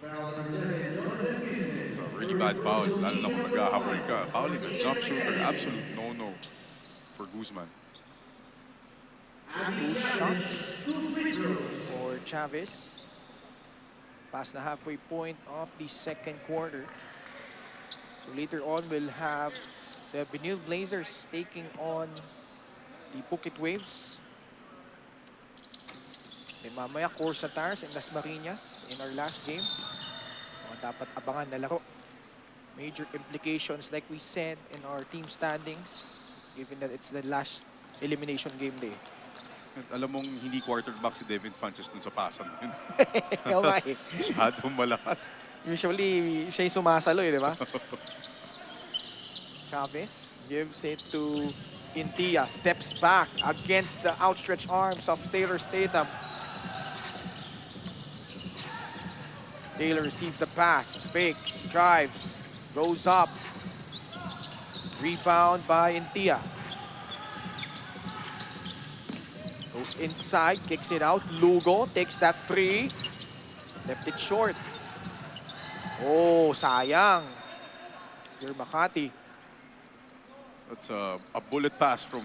It's a really bad foul. Lalo na kung naghahabol ka. Fouling a jump shooter, absolute no-no for Guzman. So 2 shots for Chavez. Past the halfway point of the second quarter. So later on, we'll have the Benilde Blazers taking on the Phuket Waves. Then mamaya, CORSA Tars and Dasmariñas in our last game. Mga dapat abangan na laro. Major implications, like we said, in our team standings, given that it's the last elimination game day. At alam mong hindi quarterback si Devin Funches dun sa pasan na yun. Okay. Masyadong malakas. Usually, siya yung sumasalo di ba? Chavez gives it to Intia. Steps back against the outstretched arms of Taylor Statham. Taylor receives the pass, fakes, drives, goes up. Rebound by Intia. Goes inside, kicks it out. Lugo takes that free. Left it short. Oh, sayang. Here, Makati. That's a bullet pass from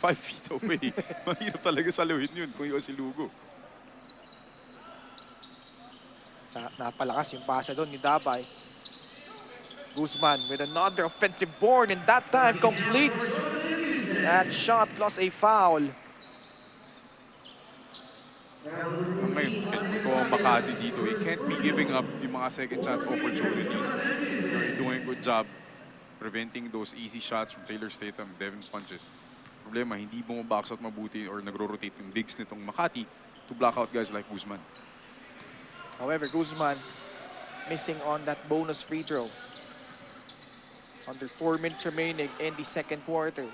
5 feet away. Mahirap talaga saluhin yun kung yun si Lugo. Napalakas yung pasa doon ni Dabay. Guzman with another offensive board, and that time completes that shot plus a foul. Ngayon, ikaw ang Makati dito. You can't be giving up yung mga second chance opportunities. You're doing a good job preventing those easy shots from Taylor Statham, Devin Funches. Problema, hindi bumabox out mabuti or nagro-rotate yung bigs nitong Makati to block out guys like Guzman. However, Guzman missing on that bonus free throw. Under 4 minutes remaining in the second quarter.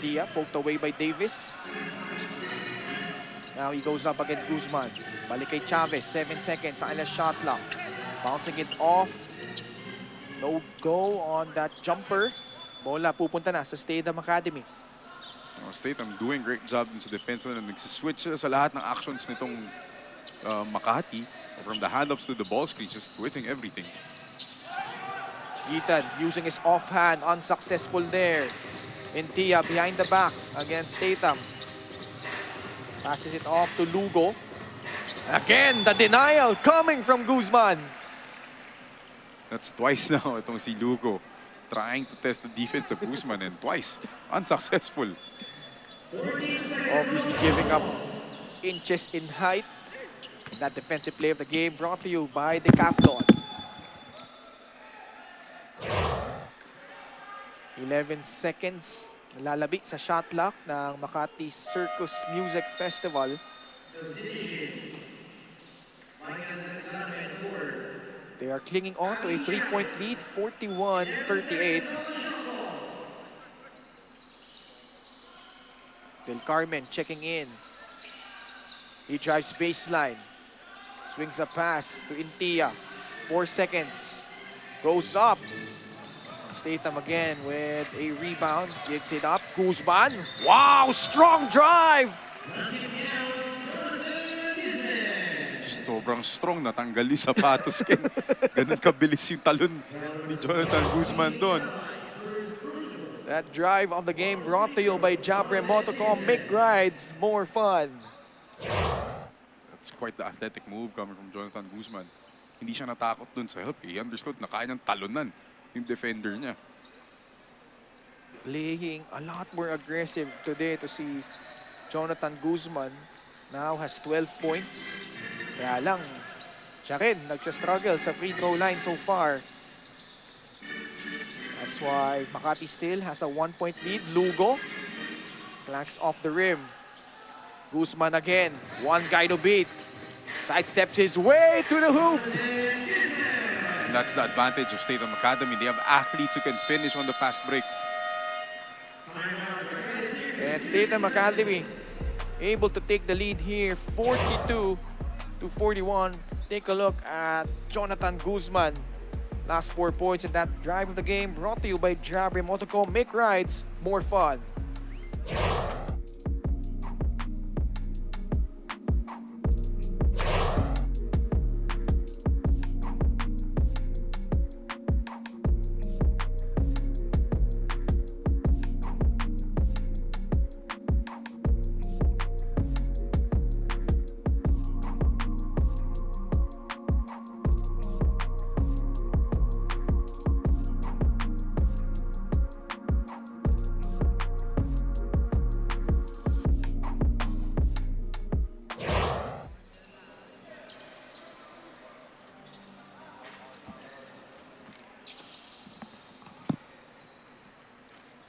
Dia poked away by Davis. Now he goes up against Guzman. Balik kay Chavez, 7 seconds sa kanilang shot clock. Bouncing it off. No go on that jumper. Bola pupunta na sa Statham Academy. Statham doing great job din sa defense na nagsiswitch sila sa lahat ng actions nitong Makati. From the handoffs to the ball screen, just switching everything. Ethan using his offhand, unsuccessful there. Intia behind the back against Statham. Passes it off to Lugo. Again, the denial coming from Guzman. That's twice now itong si Lugo trying to test the defense of Guzman and twice unsuccessful. Obviously giving up inches in height. That defensive play of the game brought to you by Decathlon. 11 seconds Nalalabi sa shot clock ng Makati Circus Music Festival. They are clinging on to a 3-point lead, 41-38. Del Carmen checking in. He drives baseline. Swings a pass to Intia. 4 seconds. Goes up. Statham again with a rebound. Gives it up. Guzman. Wow! Strong drive! Sobrang strong. Natanggal yung sapatos. Ganun kabilis yung talon ni Jonathan Guzman doon. That drive of the game brought to you by Jabre Motocom. Make rides more fun. That's quite the athletic move coming from Jonathan Guzman. Hindi siya natakot dun sa help. He understood na kaya niyang talunan yung defender niya. Playing a lot more aggressive today to see Jonathan Guzman. Now has 12 points. Kaya lang, siya rin nagsa-struggle sa free throw line so far. That's why Makati still has a 1-point lead. Lugo flanks off the rim. Guzman again, one guy to beat. Sidesteps his way to the hoop. And that's the advantage of Statham Academy. They have athletes who can finish on the fast break. And Statham Academy able to take the lead here, 42-41. Take a look at Jonathan Guzman. Last 4 points in that drive of the game, brought to you by Jabre Motocom. Make rides more fun.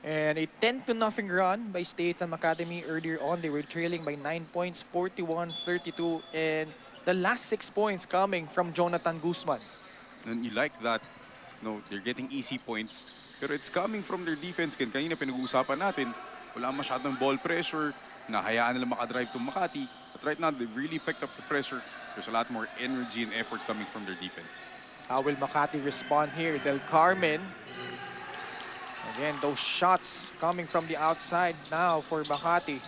And a 10-0 run by Statham Academy earlier on. They were trailing by 9 points, 41-32. And the last 6 points coming from Jonathan Guzman. And you like that. No, they're getting easy points. Pero it's coming from their defense. Kanina pinag-uusapan natin, wala masyadong ball pressure. Nahayaan nila makadrive to Makati. But right now, they've really picked up the pressure. There's a lot more energy and effort coming from their defense. How will Makati respond here? Del Carmen. Again, those shots coming from the outside now for Makati.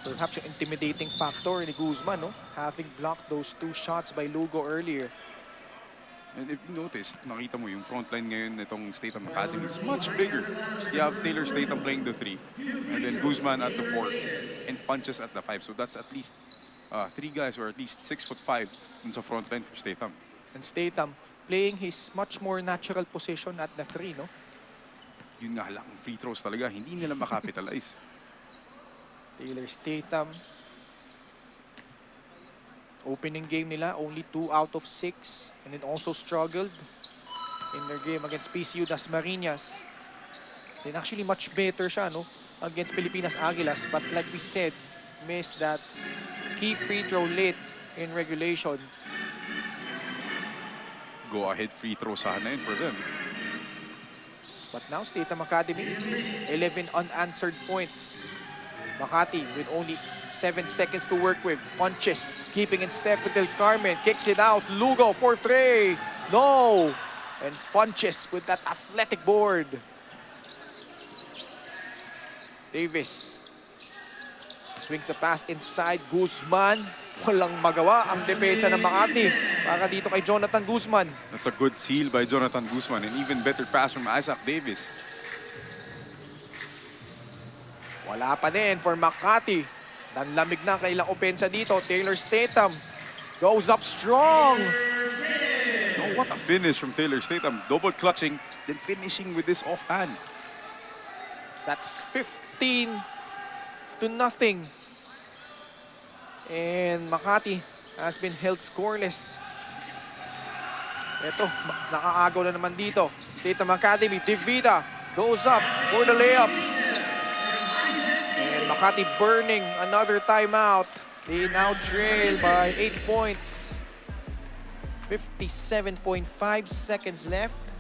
Perhaps yung intimidating factor ni Guzman, no? Having blocked those 2 shots by Lugo earlier. And if you notice, nakita mo yung front line ngayon nitong Statham Academy is much bigger. You have Taylor Statham playing the 3, and then Guzman at the 4, and Funches at the 5. So that's at least 3 guys who are at least 6'5" in sa front line for Statham. And Statham playing his much more natural position at the 3, no? Yun nga lang, free throws talaga, hindi nila makapitalize. Taylor Statham. Opening game nila, only 2 out of 6. And then also struggled in their game against PCU Dasmariñas. Then actually much better siya, no? Against Pilipinas Aguilas. But like we said, missed that key free throw late in regulation. Go ahead free throw sana yun for them. But now Statham Academy, 11 unanswered points. Makati with only 7 seconds to work with. Funches keeping in step with Del Carmen. Kicks it out. Lugo for 3. No! And Funches with that athletic board. Davis swings a pass inside. Guzman. Walang magawa ang depensa ng Makati para dito kay Jonathan Guzman. That's a good seal by Jonathan Guzman, and even better pass from Isaac Davis. Wala pa din for Makati. Danlamig na kailang opensa dito. Taylor Statham goes up strong. Oh, what a finish from Taylor Statham. Double clutching, then finishing with this offhand. That's 15-0. And Makati has been held scoreless. Ito, nakaagaw na naman dito. Statham Academy, Divida goes up for the layup. And Makati burning another timeout. They now trail by 8 points. 57.5 seconds left.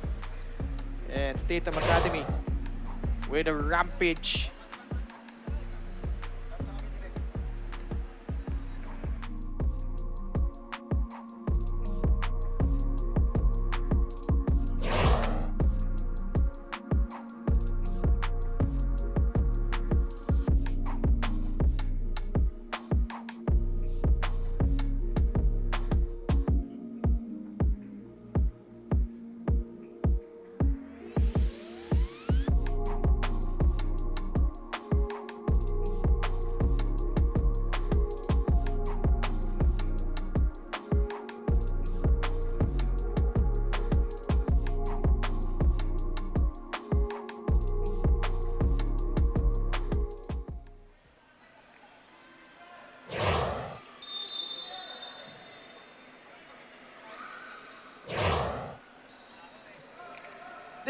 And Statham Academy with a rampage.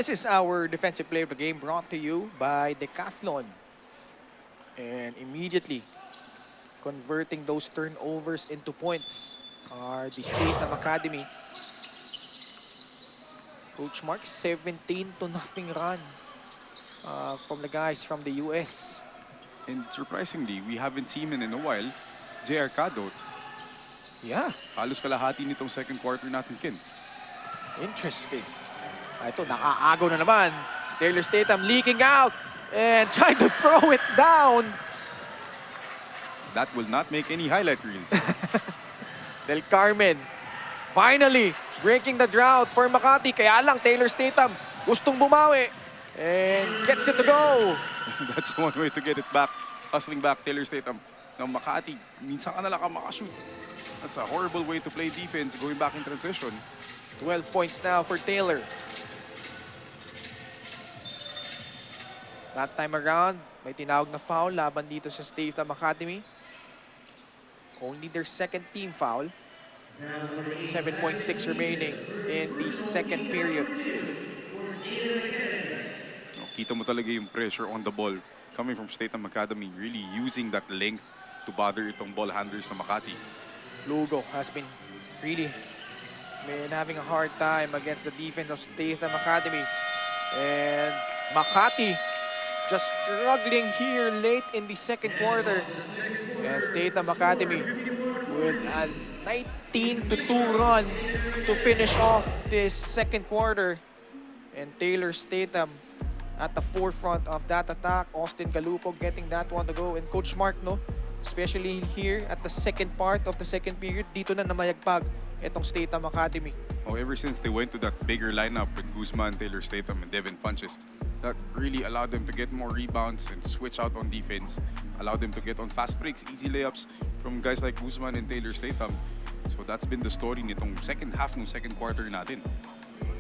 This is our defensive play of the game brought to you by Decathlon. And immediately converting those turnovers into points are the Statham Academy. Coach Mark, 17-0 run from the guys from the US. And surprisingly, we haven't seen him in a while. Jay Arcado, Yeah, halos kalahati nitong second quarter natin, Ken. interesting. Ito, nakaagaw na naman. Taylor Statham leaking out and trying to throw it down. That will not make any highlight reels. Del Carmen finally breaking the drought for Makati. Kaya lang Taylor Statham gustong bumawi and gets it to go. That's one way to get it back. Hustling back Taylor Statham. Now Makati, minsan ka na lang makashoot. That's a horrible way to play defense going back in transition. 12 points now for Taylor. That time around, may tinawag na foul laban dito sa Statham Academy. Only their second team foul. 7.6 remaining in the second period. Kita mo talaga yung pressure on the ball coming from Statham Academy, really using that length to bother itong ball handlers na Makati. Lugo has been having a hard time against the defense of Statham Academy. And Makati just struggling here late in the second quarter. And Statham Academy with a 19-2 run to finish off this second quarter. And Taylor Statham at the forefront of that attack. Austin Galupo getting that one to go. And Coach Mark, no? Especially here at the second part of the second period, dito na namayagpag itong Statham Academy. Oh, ever since they went to that bigger lineup with Guzman, Taylor Statham, and Devin Funches, that really allowed them to get more rebounds and switch out on defense, allowed them to get on fast breaks, easy layups from guys like Guzman and Taylor Statham. So that's been the story nitong second half ng second quarter natin.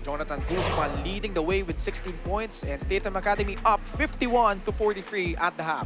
Jonathan Guzman leading the way with 16 points and Statham Academy up 51-43 at the half.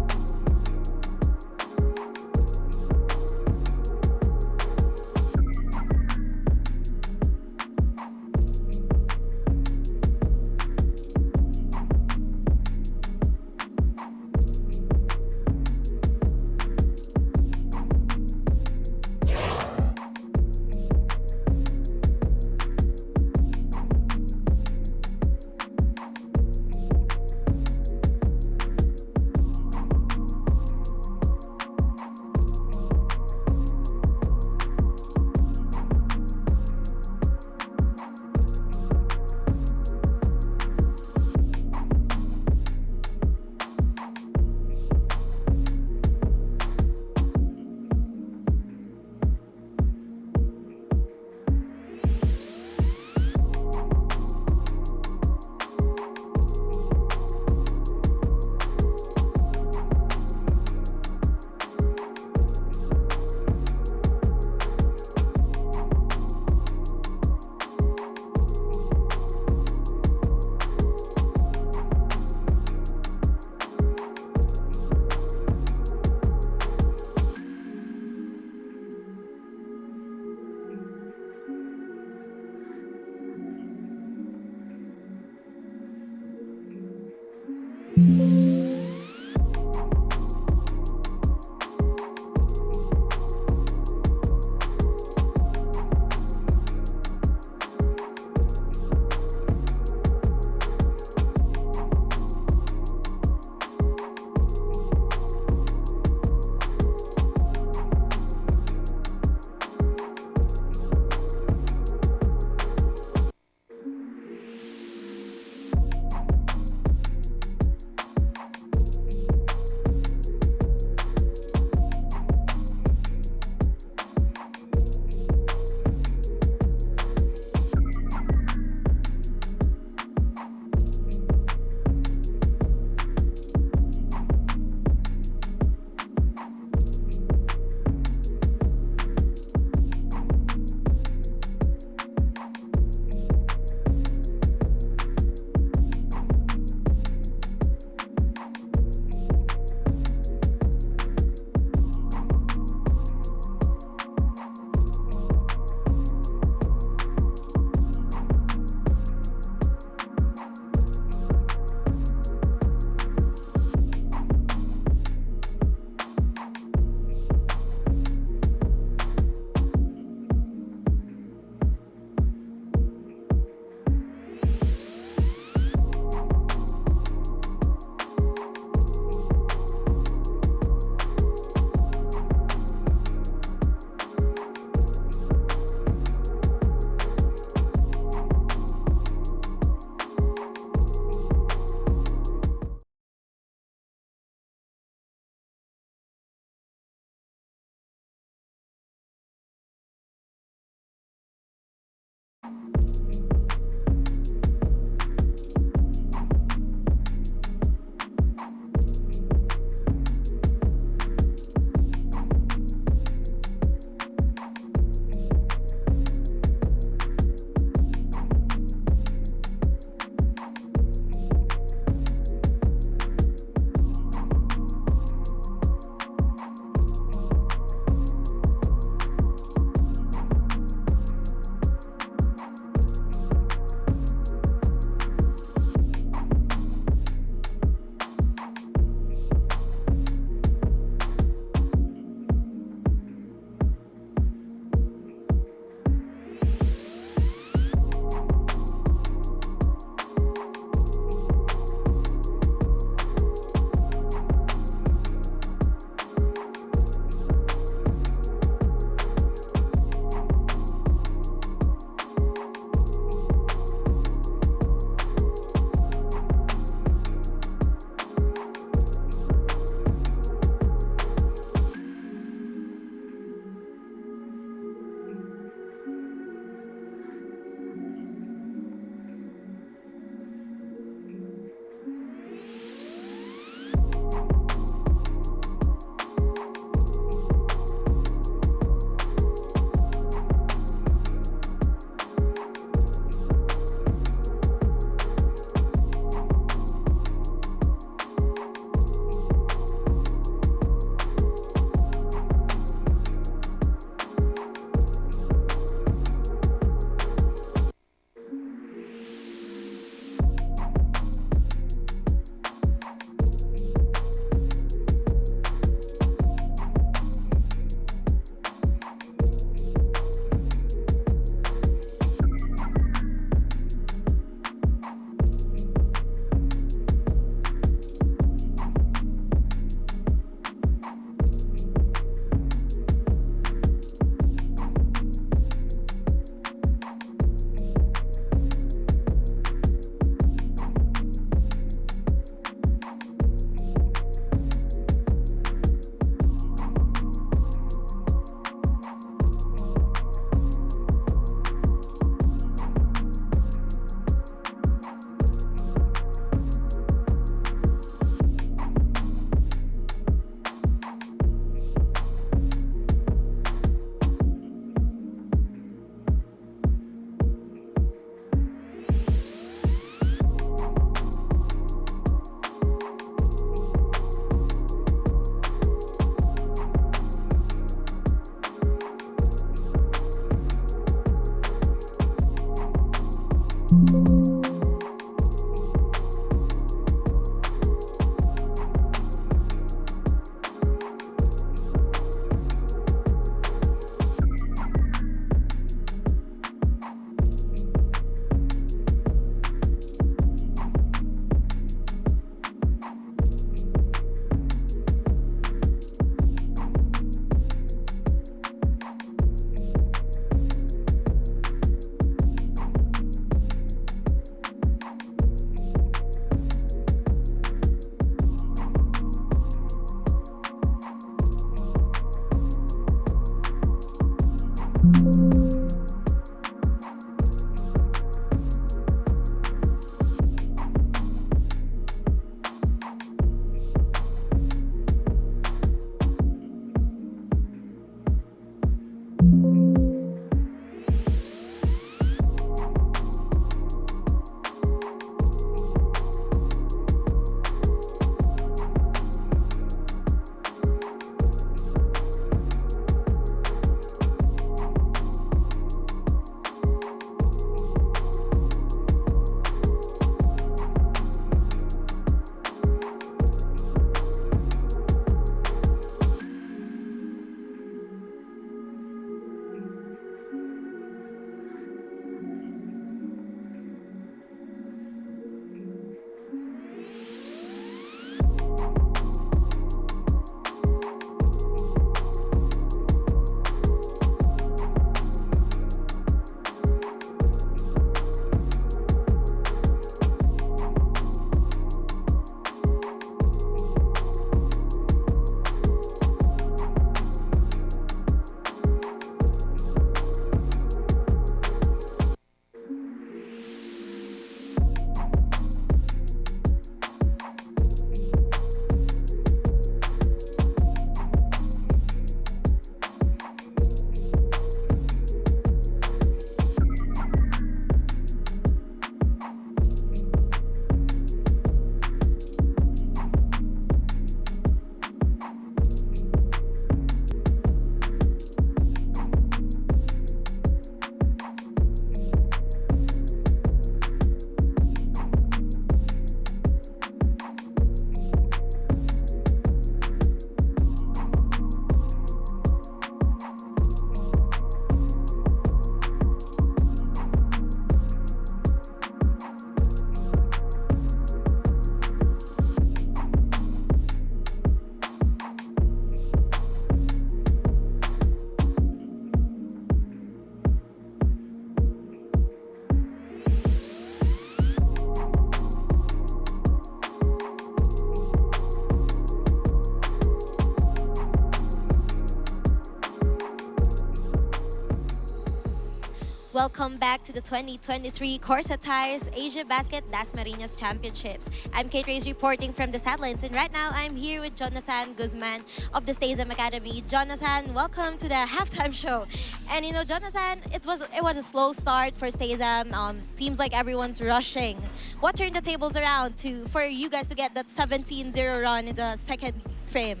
Welcome back to the 2023 CORSA Tires Asiabasket Dasmariñas Championships. I'm Kate Reyes reporting from the sidelines, and right now I'm here with Jonathan Guzman of the Statham Academy. Jonathan, welcome to the halftime show. And you know, Jonathan, it was a slow start for Statham. Seems like everyone's rushing. What turned the tables around for you guys to get that 17-0 run in the second frame?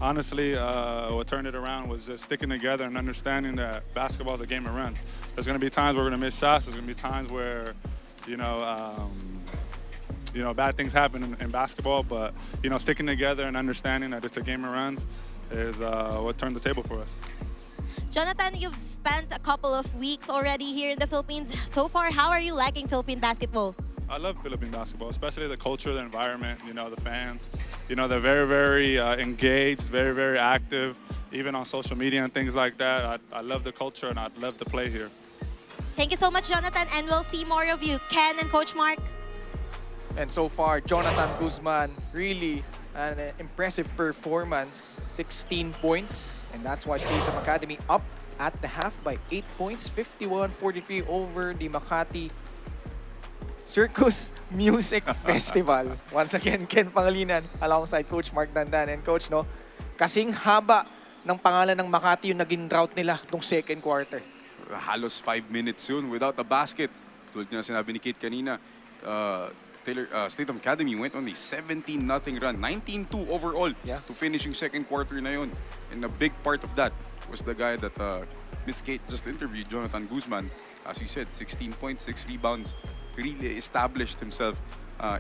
Honestly, what turned it around was just sticking together and understanding that basketball is a game of runs. There's going to be times where we're going to miss shots. There's going to be times where, bad things happen in basketball. But, sticking together and understanding that it's a game of runs is what turned the table for us. Jonathan, you've spent a couple of weeks already here in the Philippines. So far, how are you liking Philippine basketball? I love Philippine basketball, especially the culture, the environment, the fans. They're very, very engaged, very, very active, even on social media and things like that. I love the culture and I love to play here. Thank you so much, Jonathan, and we'll see more of you. Ken and Coach Mark. And so far, Jonathan Guzman, really an impressive performance. 16 points, and that's why Statham Academy up at the half by 8 points, 51-43 over the Makati Circus Music Festival. Once again, Ken Pangilinan alongside Coach Mark Dandan. And Coach, no, kasing haba ng pangalan ng Makati yung naging drought nila nung second quarter. Halos 5 minutes yun without a basket. Tulad nga sinabi ni Kate kanina, Statham Academy went on a 17-0 run, 19-2 overall to finish yung second quarter na yun. And a big part of that was the guy that Miss Kate just interviewed, Jonathan Guzman. As you said, 16 points, 6 rebounds. Really established himself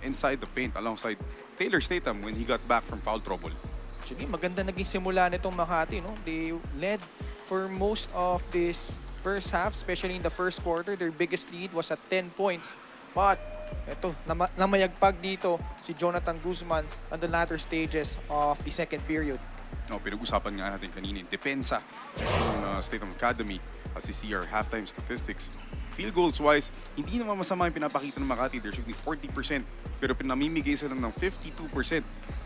inside the paint alongside Taylor Statham when he got back from foul trouble. Actually, maganda naging simula nitong Makati, no? They led for most of this first half, especially in the first quarter. Their biggest lead was at 10 points. But ito, namayagpag dito si Jonathan Guzman on the latter stages of the second period. No, pinag-usapan nga natin kanina yung depensa ng Statham Academy as you see our halftime statistics. Field goals-wise, hindi naman masama yung pinapakita ng Makati. They're shooting 40%, pero pinamimigay sila ng 52%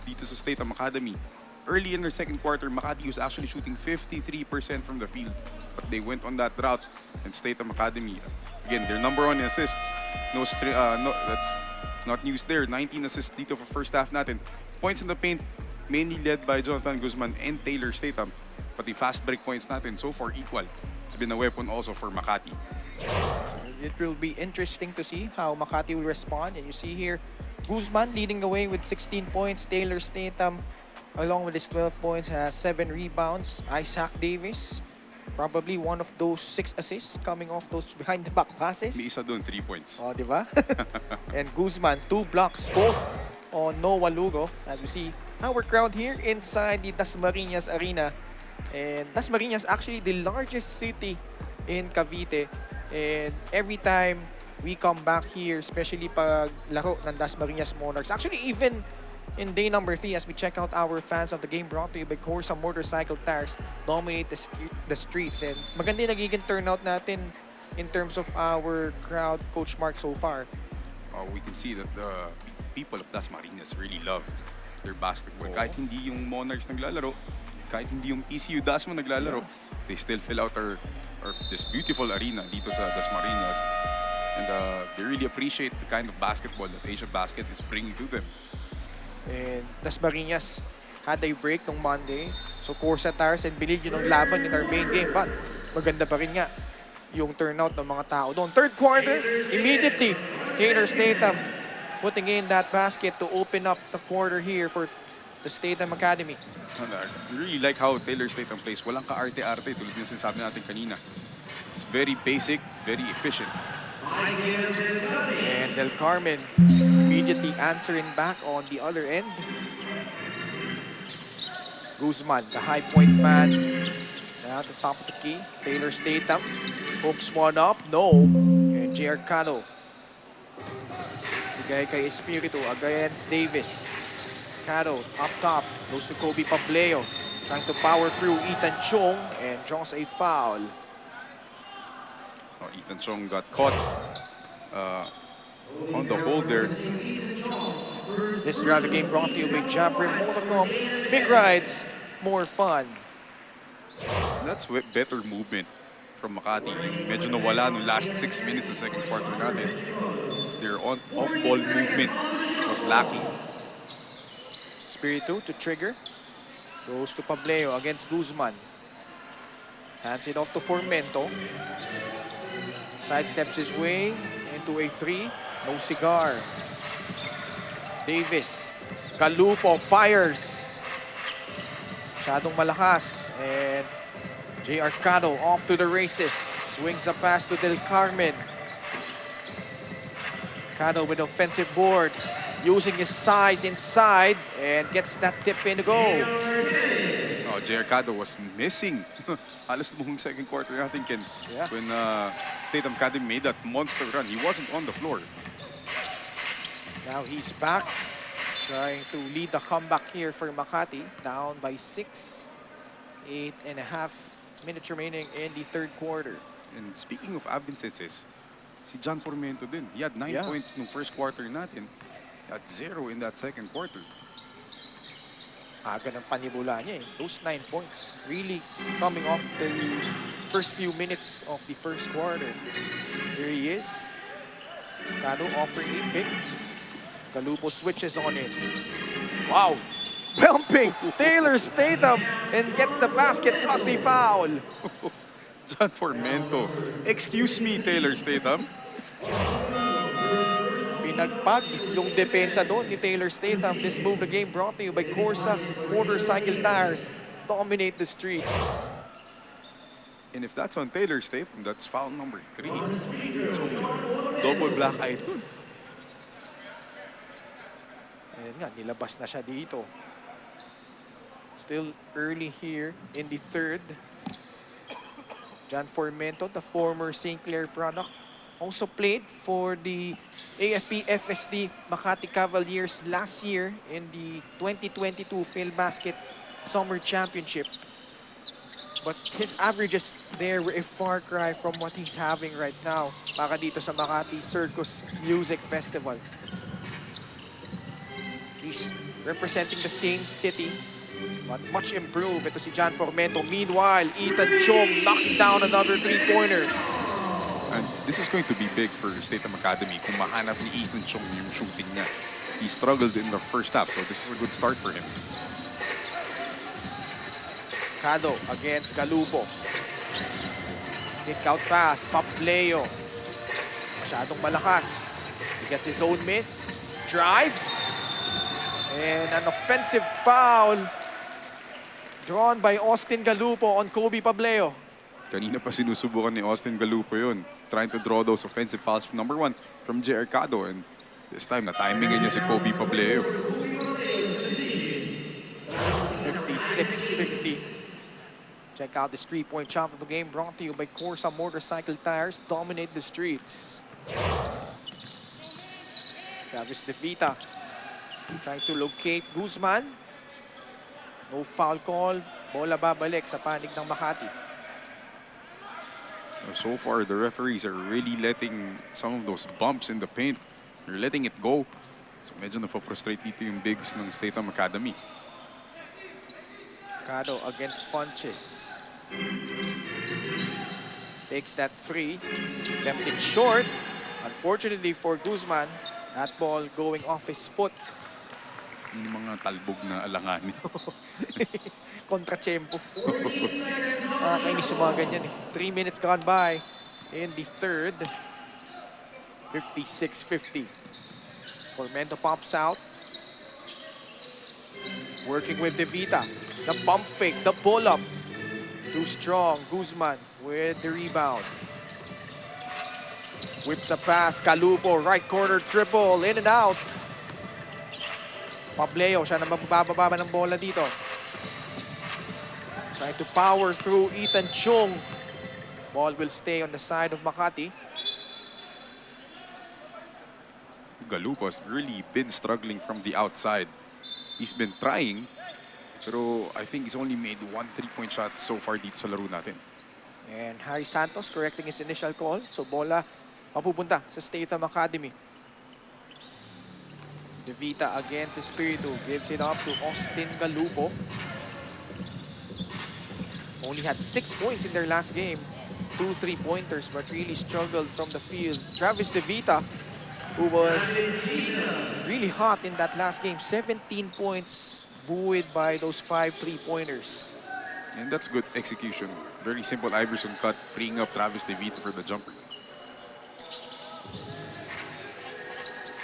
dito sa Statham Academy. Early in their second quarter, Makati was actually shooting 53% from the field. But they went on that route, and Statham Academy, again, they're number 1 in assists. No, that's not news there. 19 assists dito for first half natin. Points in the paint, mainly led by Jonathan Guzman and Taylor Statham. But the fast break points natin, so far equal. It's been a weapon also for Makati. It will be interesting to see how Makati will respond. And you see here, Guzman leading the way with 16 points. Taylor Statham, along with his 12 points, has 7 rebounds. Isaac Davis, probably one of those 6 assists coming off those behind-the-back passes. May isa doon, 3 points. Oh, di ba? And Guzman, 2 blocks, both on Noah Lugo. As we see our crowd here inside the Dasmariñas Arena. And Dasmariñas actually the largest city in Cavite. And every time we come back here, especially pag laro ng Dasmariñas Monarchs, actually even in day number 3 as we check out our fans of the game brought to you by CORSA Motorcycle Tires, dominate the streets. And maganda yung nagiging turnout natin in terms of our crowd, Coach Mark, so far. We can see that the people of Dasmariñas really love their basketball. Kahit hindi yung Monarchs naglalaro, kahit hindi yung PCU Dasma naglalaro, they still fill out this beautiful arena dito sa Dasmariñas. And they really appreciate the kind of basketball that Asiabasket is bringing to them. And Dasmariñas had a break nung Monday. So CORSA Tires and Benilde yun ang laban in our main game. But maganda pa rin nga yung turnout ng mga tao doon. Third quarter, immediately, Taylor Statham putting in that basket to open up the quarter here for the Statham Academy. I really like how Taylor Statham plays. Walang ka-arte-arte tulad yung sinasabi natin kanina. It's very basic, very efficient. And Del Carmen immediately answering back on the other end. Guzman, the high point man. At the top of the key, Taylor Statham hooks one up, no. And J.R. Cano. Bigay kay Espiritu against Davis. Cano, up top, goes to Kobe Pableo. Trying to power through Ethan Chong and draws a foul. Ethan Chong got caught on the hold there. This round of the game brought to you by Jabrin Motorcom. Big rides, more fun. That's better movement from Makati. Medyo nawala nung last 6 minutes ng second quarter natin. Their off-ball movement was lacking. Espiritu to trigger. Goes to Pableo against Guzman. Hands it off to Formento. Sidesteps his way into a 3. No cigar. Davis. Galupo fires. Masyadong malakas. And J. Arcado off to the races. Swings a pass to Del Carmen. Arcado with offensive board. Using his size inside and gets that tip in to go. Oh, J. Arcado was missing. Halos buong second quarter natin, Ken. Yeah. When Statham Academy made that monster run, he wasn't on the floor. Now he's back, trying to lead the comeback here for Makati. Down by 6. 8.5 minutes remaining in the third quarter. And speaking of absences, si John Formento din. He had 9 points nung first quarter natin. He had 0 in that second quarter. Aga ng panibula niya eh. Those 9 points really coming off the first few minutes of the first quarter. Here he is. Cado offering a pick. Galupo switches on it. Wow! Bumping Taylor Statham and gets the basket plus a foul. John Formento. Excuse me, Taylor Statham. Pinagpag yung depensa doon ni Taylor Statham. This move the game brought to you by CORSA Motorcycle Tires. Dominate the streets. And if that's on Taylor Statham, that's foul number 3. So, double black eye. Ayan nga, nilabas na siya dito. Still early here in the third. John Formento, the former St. Clair product, also played for the AFP FSD Makati Cavaliers last year in the 2022 Philbasket Summer Championship. But his averages there were a far cry from what he's having right now para dito sa Makati Circus Music Festival. He's representing the same city, but much improved. Ito si John Formento. Meanwhile, Ethan Chong knocking down another three-pointer. And this is going to be big for Statham Academy kung mahanap ni Ethan Chong yung shooting niya. He struggled in the first half, so this is a good start for him. Cado against Galupo. Kick out pass, Pableo. Masyadong malakas. He gets his own miss. Drives. And an offensive foul drawn by Austin Galupo on Kobe Pableo. Kanina pa sinusubukan ni Austin Galupo yun, trying to draw those offensive fouls from number 1 from J. Arcado. And this time, na-timing niya si Kobe Pableo. 56-50. Check out this three-point shot of the game brought to you by CORSA Motorcycle Tires. Dominate the streets. Travis De Vita trying to locate Guzman. No foul call. Bola babalik sa panig ng Makati. So far, the referees are really letting some of those bumps in the paint. They're letting it go. So medyo na-frustrate dito yung bigs ng Statham Academy. Cado against Funches. Takes that three. Left it short. Unfortunately for Guzman, that ball going off his foot. Yung mga talbog na alanganin. Kontra-tempo. Kainis yung mga ganyan eh. 3 minutes gone by in the third. 56-50. Formento pops out. Working with De Vita. The pump fake, the pull-up. Too strong. Guzman with the rebound. Whips a pass. Galupo, right corner triple. In and out. Pableo, siya na mabababa ng bola dito. Trying to power through Ethan Chung. Ball will stay on the side of Makati. Galupo has really been struggling from the outside. He's been trying, pero I think he's only made 1 3-point shot so far dito sa laro natin. And Harry Santos correcting his initial call. So bola mapupunta sa Statham Academy. De Vita against Espiritu. Gives it up to Austin Galupo. Only had 6 points in their last game. 2 3-pointers, but really struggled from the field. Travis DeVita, who was really hot in that last game, 17 points, buoyed by those 5 3-pointers. And that's good execution. Very simple Iverson cut, freeing up Travis DeVita for the jumper.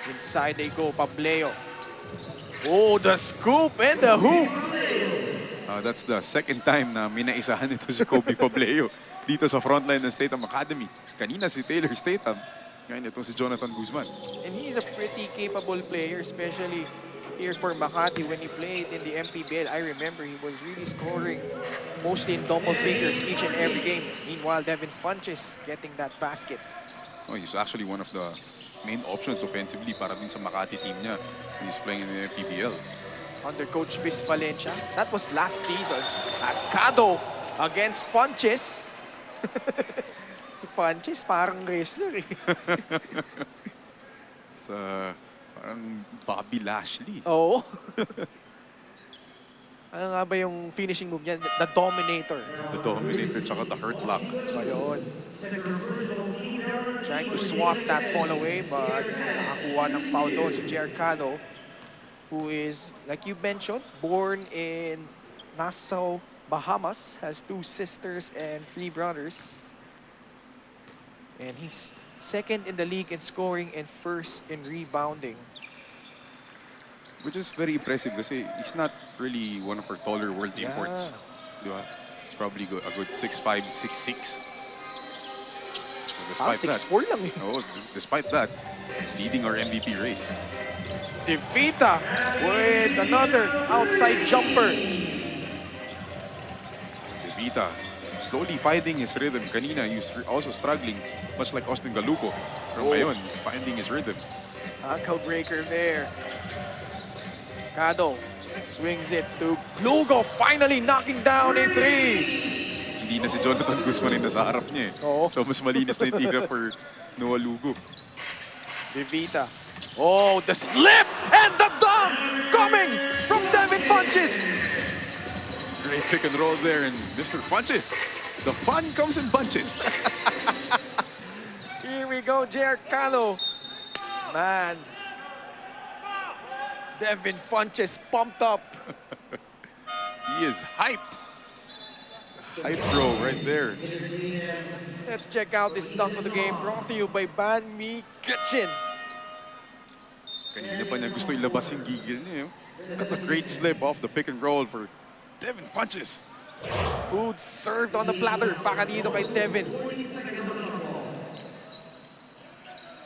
Inside they go, Pableo. Oh, the scoop and the hoop! That's the second time na minaisahan ito si Kobe Pableo dito sa frontline ng Statham Academy. Kanina si Taylor Statham, ngayon itong si Jonathan Guzman. And he's a pretty capable player, especially here for Makati when he played in the MPBL. I remember he was really scoring mostly in double figures each and every game. Meanwhile, Devin Funches getting that basket. Oh, he's actually one of the main options offensively para din sa Makati team niya. He's playing in the MPBL. Under Coach Viz Valencia. That was last season. Ascado against Funches. Si Funches parang wrestler eh. Sa parang Bobby Lashley. Oo. Ano nga ba yung finishing move niya? The Dominator. The Dominator tsaka the Hurt Lock. Ayun. Trying to swat that ball away, but nakakuha ng foul doon si Giancarlo, who is, like you mentioned, born in Nassau, Bahamas, has 2 sisters and 3 brothers. And he's second in the league in scoring and first in rebounding. Which is very impressive kasi he's not really one of our taller world Yeah. imports. Di ba? He's probably a good 6'5", 6'6". So despite that, 6'4" lang eh. oh, despite that, he's leading our MVP race. DeVita with another outside jumper. DeVita slowly finding his rhythm. Kanina, he was also struggling, much like Austin Galupo. Pero ngayon, finding his rhythm. Ankle breaker there. Cado swings it to Lugo, finally knocking down a 3. Hindi na si Jonathan Guzman yung nasa harap niya eh. Oo. So mas malinis na yung tira for Noah Lugo. DeVita. Oh, the slip and the dunk coming from Devin Funches. Great pick and roll there, and Mr. Funches. The fun comes in bunches. Here we go, Giancarlo. Man. Devin Funches pumped up. He is hyped. Hype bro right there. Let's check out this dunk of the game brought to you by Ban Mi Kitchen. Kanina pa niya gusto ilabas yung gigil niya. That's a great slip off the pick and roll for Devin Funches. Food served on the platter. Baka dito kay Devin.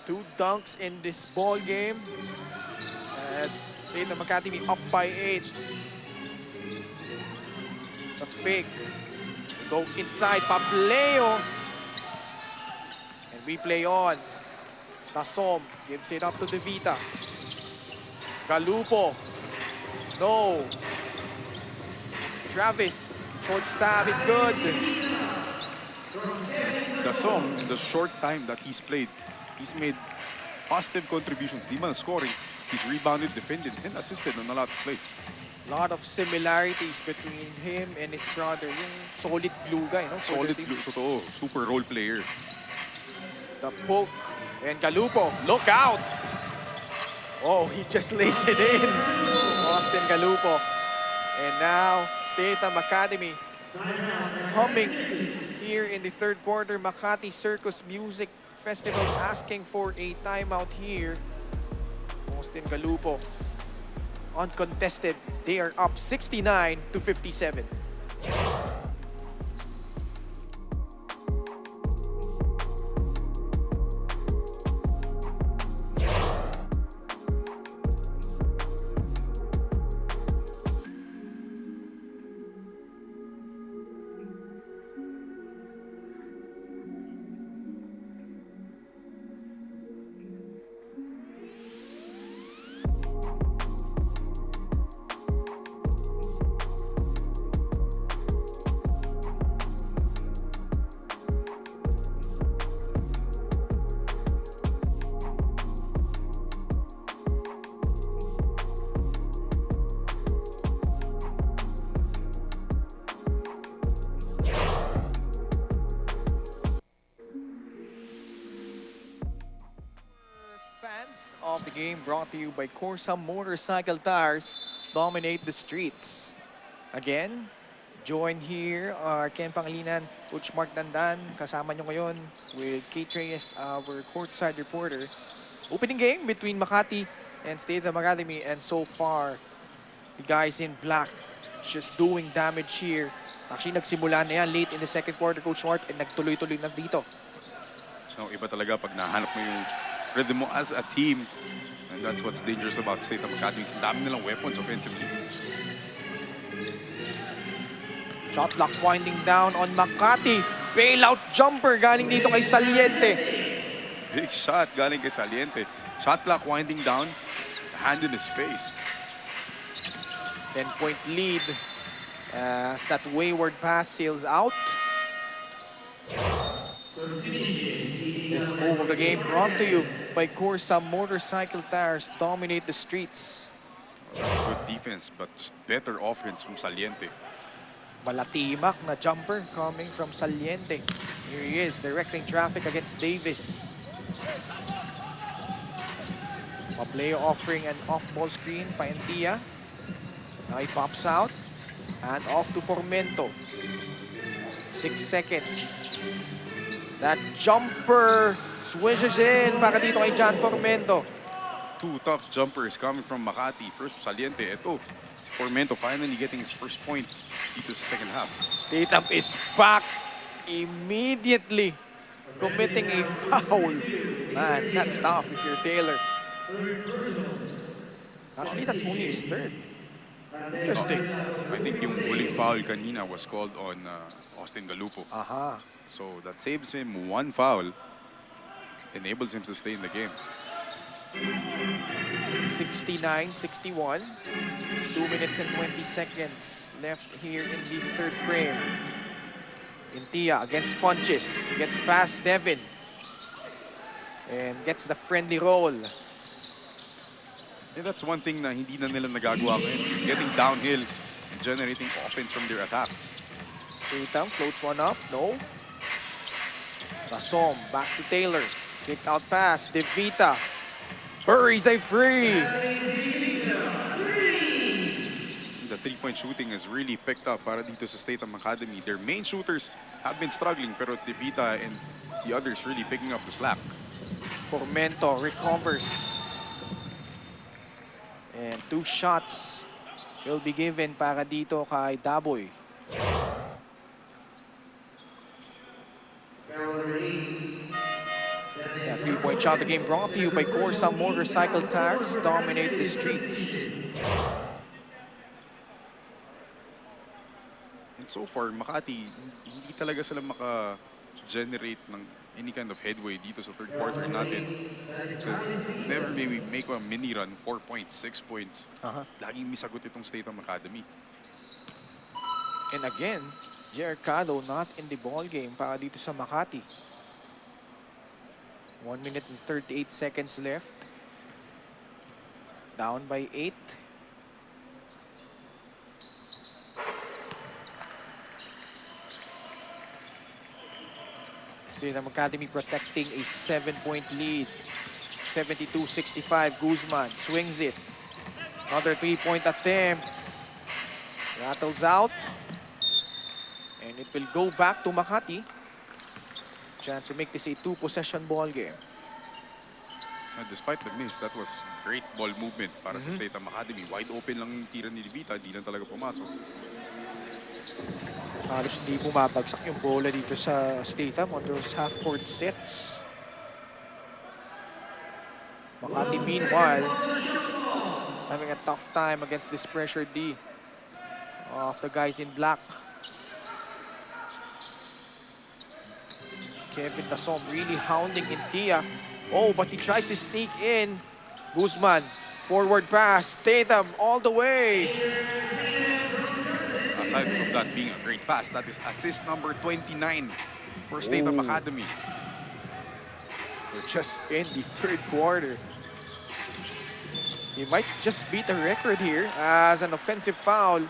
2 dunks in this ball game. As Statham Academy up by 8. A fake. Go inside. Pableo. And we play on. Tasom gives it up to DeVita. Galupo. No. Travis. Coach stab is good. Dasma, in the short time that he's played, he's made positive contributions. Di man scoring, he's rebounded, defended, and assisted on a lot of plays. Lot of similarities between him and his brother. Yung solid glue guy, no? Solid, totoo, super role player. The poke. And Galupo, look out! Oh, he just lays it in. Austin Galupo. And now, Statham Academy humming here in the 3rd quarter. Makati Circus Music Festival asking for a timeout here. Austin Galupo uncontested. They are up 69-57. Hands of the game brought to you by CORSA Motorcycle Tires. Dominate the streets. Again, joined here are Ken Pangilinan, Coach Mark Dandan. Kasama nyo ngayon with Kate Reyes, our courtside reporter. Opening game between Makati and Statham Academy, and so far, the guys in black just doing damage here. Actually, nagsimula na yan late in the second quarter, Coach Mark, and nagtuloy-tuloy na dito. No, iba talaga pag nahanap mo yung rhythm mo as a team. And that's what's dangerous about Statham Academy. Ang dami nilang weapons offensively. Shot clock winding down on Makati. Bailout jumper galing dito kay Saliente. Big shot galing kay Saliente. Shot clock winding down. Hand in his face. 10-point lead as that wayward pass sails out. This move of the game brought to you by CORSA Motorcycle Tires. Dominate the streets. That's good defense, but just better offense from Saliente. Malatimak na jumper coming from Saliente. Here he is, directing traffic against Davis. Pableo offering an off-ball screen, Paentia. Now he pops out. And off to Formento. 6 seconds. That jumper swishes in para dito kay John Formento. Two tough jumpers coming from Makati. First Saliente. Ito, si Formento finally getting his first points dito sa second half. Statham is back immediately, committing a foul. Man, that's tough if you're Taylor. Actually, that's only his third. Interesting. I think yung huling foul kanina was called on Austin Galupo. Aha. So that saves him one foul, enables him to stay in the game. 69-61. 2 minutes and 20 seconds left here in the third frame. Intia against Funches. Gets past Devin. And gets the friendly roll. Yeah, that's one thing na hindi na nila nagagawa ngayon. It's getting downhill and generating offense from their attacks. Statham floats one up. No. Rasom back to Taylor. Kick out pass. De Vita buries a free. The three-point shooting has really picked up para dito sa Statham Academy. Their main shooters have been struggling, pero De Vita and the others really picking up the slack. Formento recovers. And 2 shots will be given para dito kay Daboy. Yeah, 3-point shot. The game brought to you by CORSA Motorcycle Tires. Dominate the streets. And so far, Makati, hindi talaga sila maka-generate ng any kind of headway dito sa third quarter natin. So, never maybe make a mini run, 4 points, 6 points. Laging misagot itong Statham Academy. And again, Jercado not in the ball game para dito sa Makati. 1 minute and 38 seconds left. Down by 8. Statham Academy protecting a 7-point lead. 72-65. Guzman swings it. Another 3-point attempt. Rattles out. And it will go back to Makati. Chance to make this a 2-possession ball game. And despite the miss, that was great ball movement para sa Statham Academy. Wide open lang yung tira ni De Vita, di lang talaga pumasok. Halos hindi bumabagsak yung bola dito sa Statham on those half-court sets. Makati, meanwhile, having a tough time against this pressure D of the guys in black. Kevin Dasom really hounding Intia. Oh, but he tries to sneak in. Guzman, forward pass. Statham all the way. Aside from that being a great pass, that is assist number 29 for Statham Academy. We're just in the third quarter. He might just beat the record here as an offensive foul.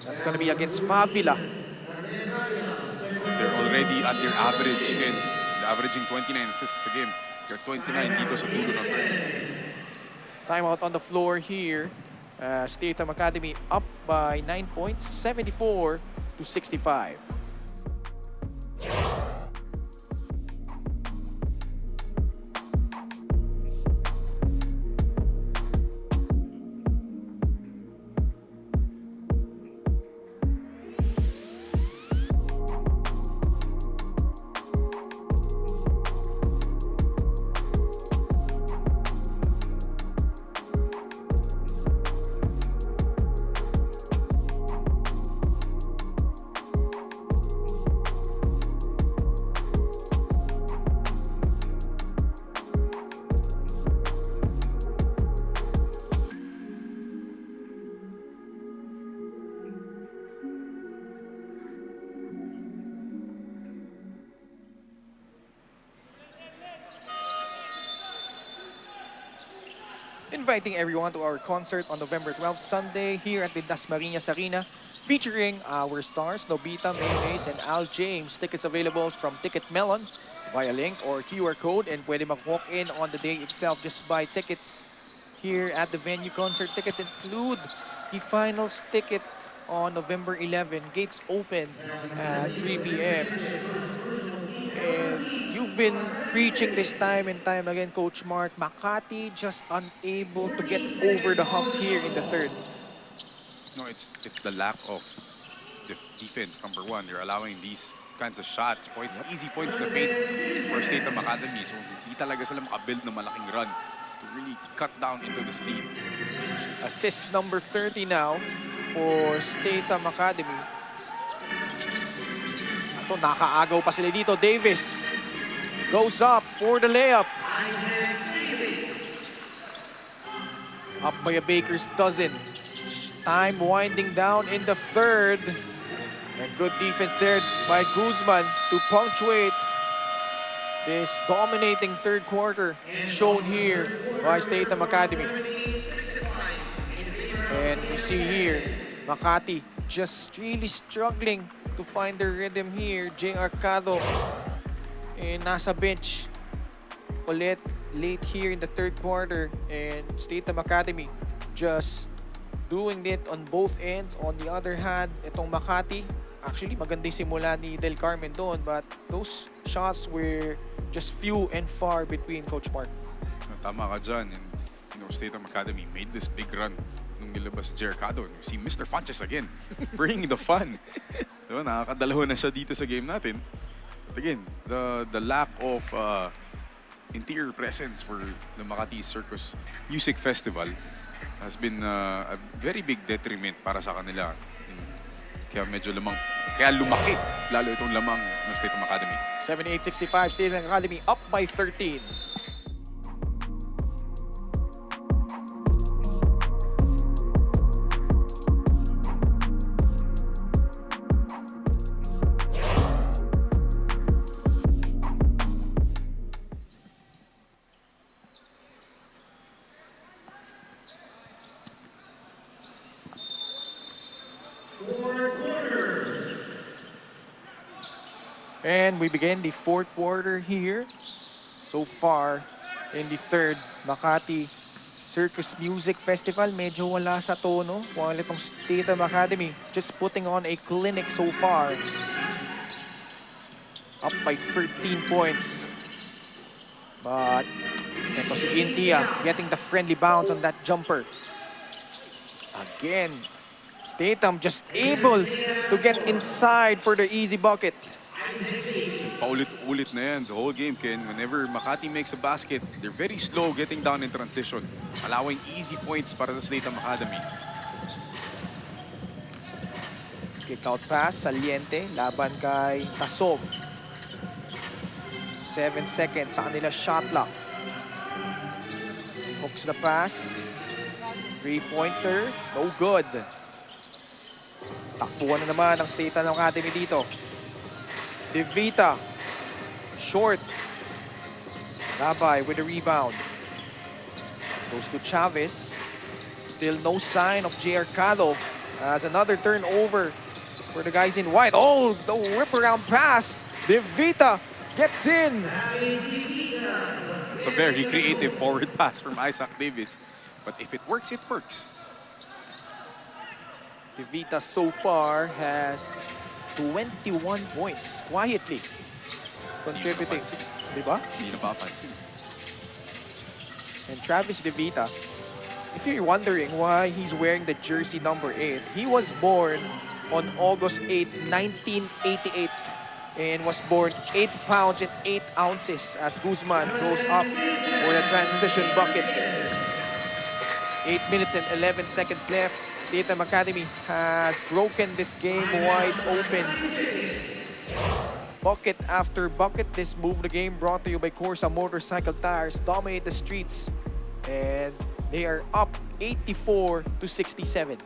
That's going to be against Favila. They're already at their average again. They're averaging 29 assists a game. mark at 29 dito sa dulo ng third. Timeout on the floor here. Statham Academy up by 9 points, 74 to 65. Inviting everyone to our concert on November 12th, Sunday, here at the Dasmariñas Arena, featuring our stars, Nobita, Mayonnaise, and Al James. Tickets available from Ticket Melon via link or QR code, and pwede mag-walk in on the day itself. Just buy tickets here at the venue. Concert tickets include the finals ticket on November 11. Gates open at 3 p.m. And you've been preaching this time and time again, Coach Mark. Makati just unable to get over the hump here in the third. No, it's the lack of defense, number one. They're allowing these kinds of shots, points, easy points na paint for Statham Academy. So hindi talaga sila makabuild ng malaking run to really cut down into this lead. Assist number 30 now for Statham Academy. Ito, nakaagaw pa sila dito. Davis goes up for the layup. Up by a baker's dozen. Time winding down in the third. And good defense there by Guzman to punctuate this dominating third quarter shown here by Statham Academy. And you see here, Makati just really struggling to find their rhythm here. J.R. Cado nasa bench ulit late here in the third quarter, and Statham Academy just doing it on both ends. On the other hand, itong Makati, actually maganda yung simula ni Del Carmen doon, but those shots were just few and far between, Coach Mark. Tama ka dyan. And, Statham Academy made this big run nung nilabas si Jercado. You see Mr. Funches again, bringing the fun. Diba, nakakadalawa na siya dito sa game natin. But again, the lack of interior presence for the Makati Circus Music Festival has been a very big detriment para sa kanila. Kaya medyo kaya lumaki lalo itong lamang ng Statham Academy. 78-65, Statham Academy up by 13. And we begin the fourth quarter here. So far, in the third, Makati Circus Music Festival, medyo wala sa tono. While itong Statham Academy just putting on a clinic so far. Up by 13 points. But ito si India getting the friendly bounce on that jumper. Again, Statham just able to get inside for the easy bucket. Paulit-ulit na yan, the whole game, Ken. Whenever Makati makes a basket, they're very slow getting down in transition, allowing easy points para sa Statham Academy. Kick out pass, Saliente, laban kay Tasog. 7 seconds sa kanila shot clock. Hooks the pass. Three-pointer, no good. Takbuhan na naman ang Statham Academy dito. De Vita, short. Labay with the rebound. Goes to Chavez. Still no sign of J.R. Cado as another turnover for the guys in white. Oh, the whip around pass. De Vita gets in. That's a very creative forward pass from Isaac Davis. But if it works, it works. Devita so far has 21 points quietly contributing. Diba? Hindi napapansin. And Travis Devita, if you're wondering why he's wearing the jersey number 8, he was born on August 8, 1988 and was born 8 pounds and 8 ounces as Guzman goes up for the transition bucket. 8 minutes and 11 seconds left. Statham Academy has broken this game wide open. Bucket after bucket. This move the game brought to you by CORSA Motorcycle Tires. Dominate the streets. And they are up 84 to 67.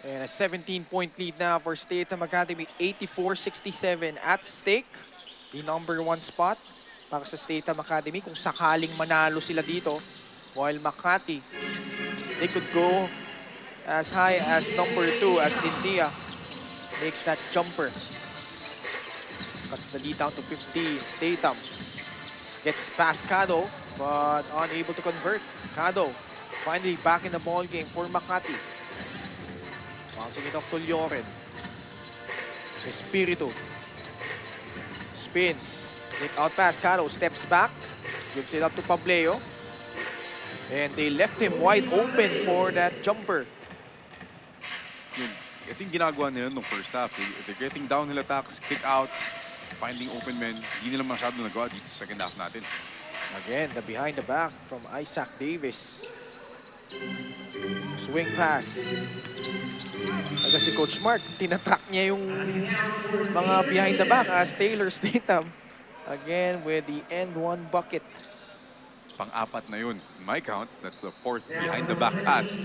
And a 17-point lead now for Statham Academy, 84-67 at stake. The number 1 spot para sa Statham Academy kung sakaling manalo sila dito. While Makati, they could go as high as number 2 as India makes that jumper. Cuts the lead down to 15. Statham gets past Cado but unable to convert. Cado finally back in the ball game for Makati. Bouncing it off to Lloren. Espiritu. Spins. Kick out pass. Caro steps back. Gives it up to Pableo. And they left him wide open for that jumper. Ito yung ginagawa nila nung first half. They're getting downhill attacks, kick-outs, finding open men. Hindi nila masyado nagawa dito sa second half natin. Again, the behind the back from Isaac Davis. Swing pass. Aga si Coach Mark, tinatrack niya yung mga behind the back as Taylor Statham. Again with the end 1 bucket. Pang-apat na yun. In my count, that's the 4th behind the back pass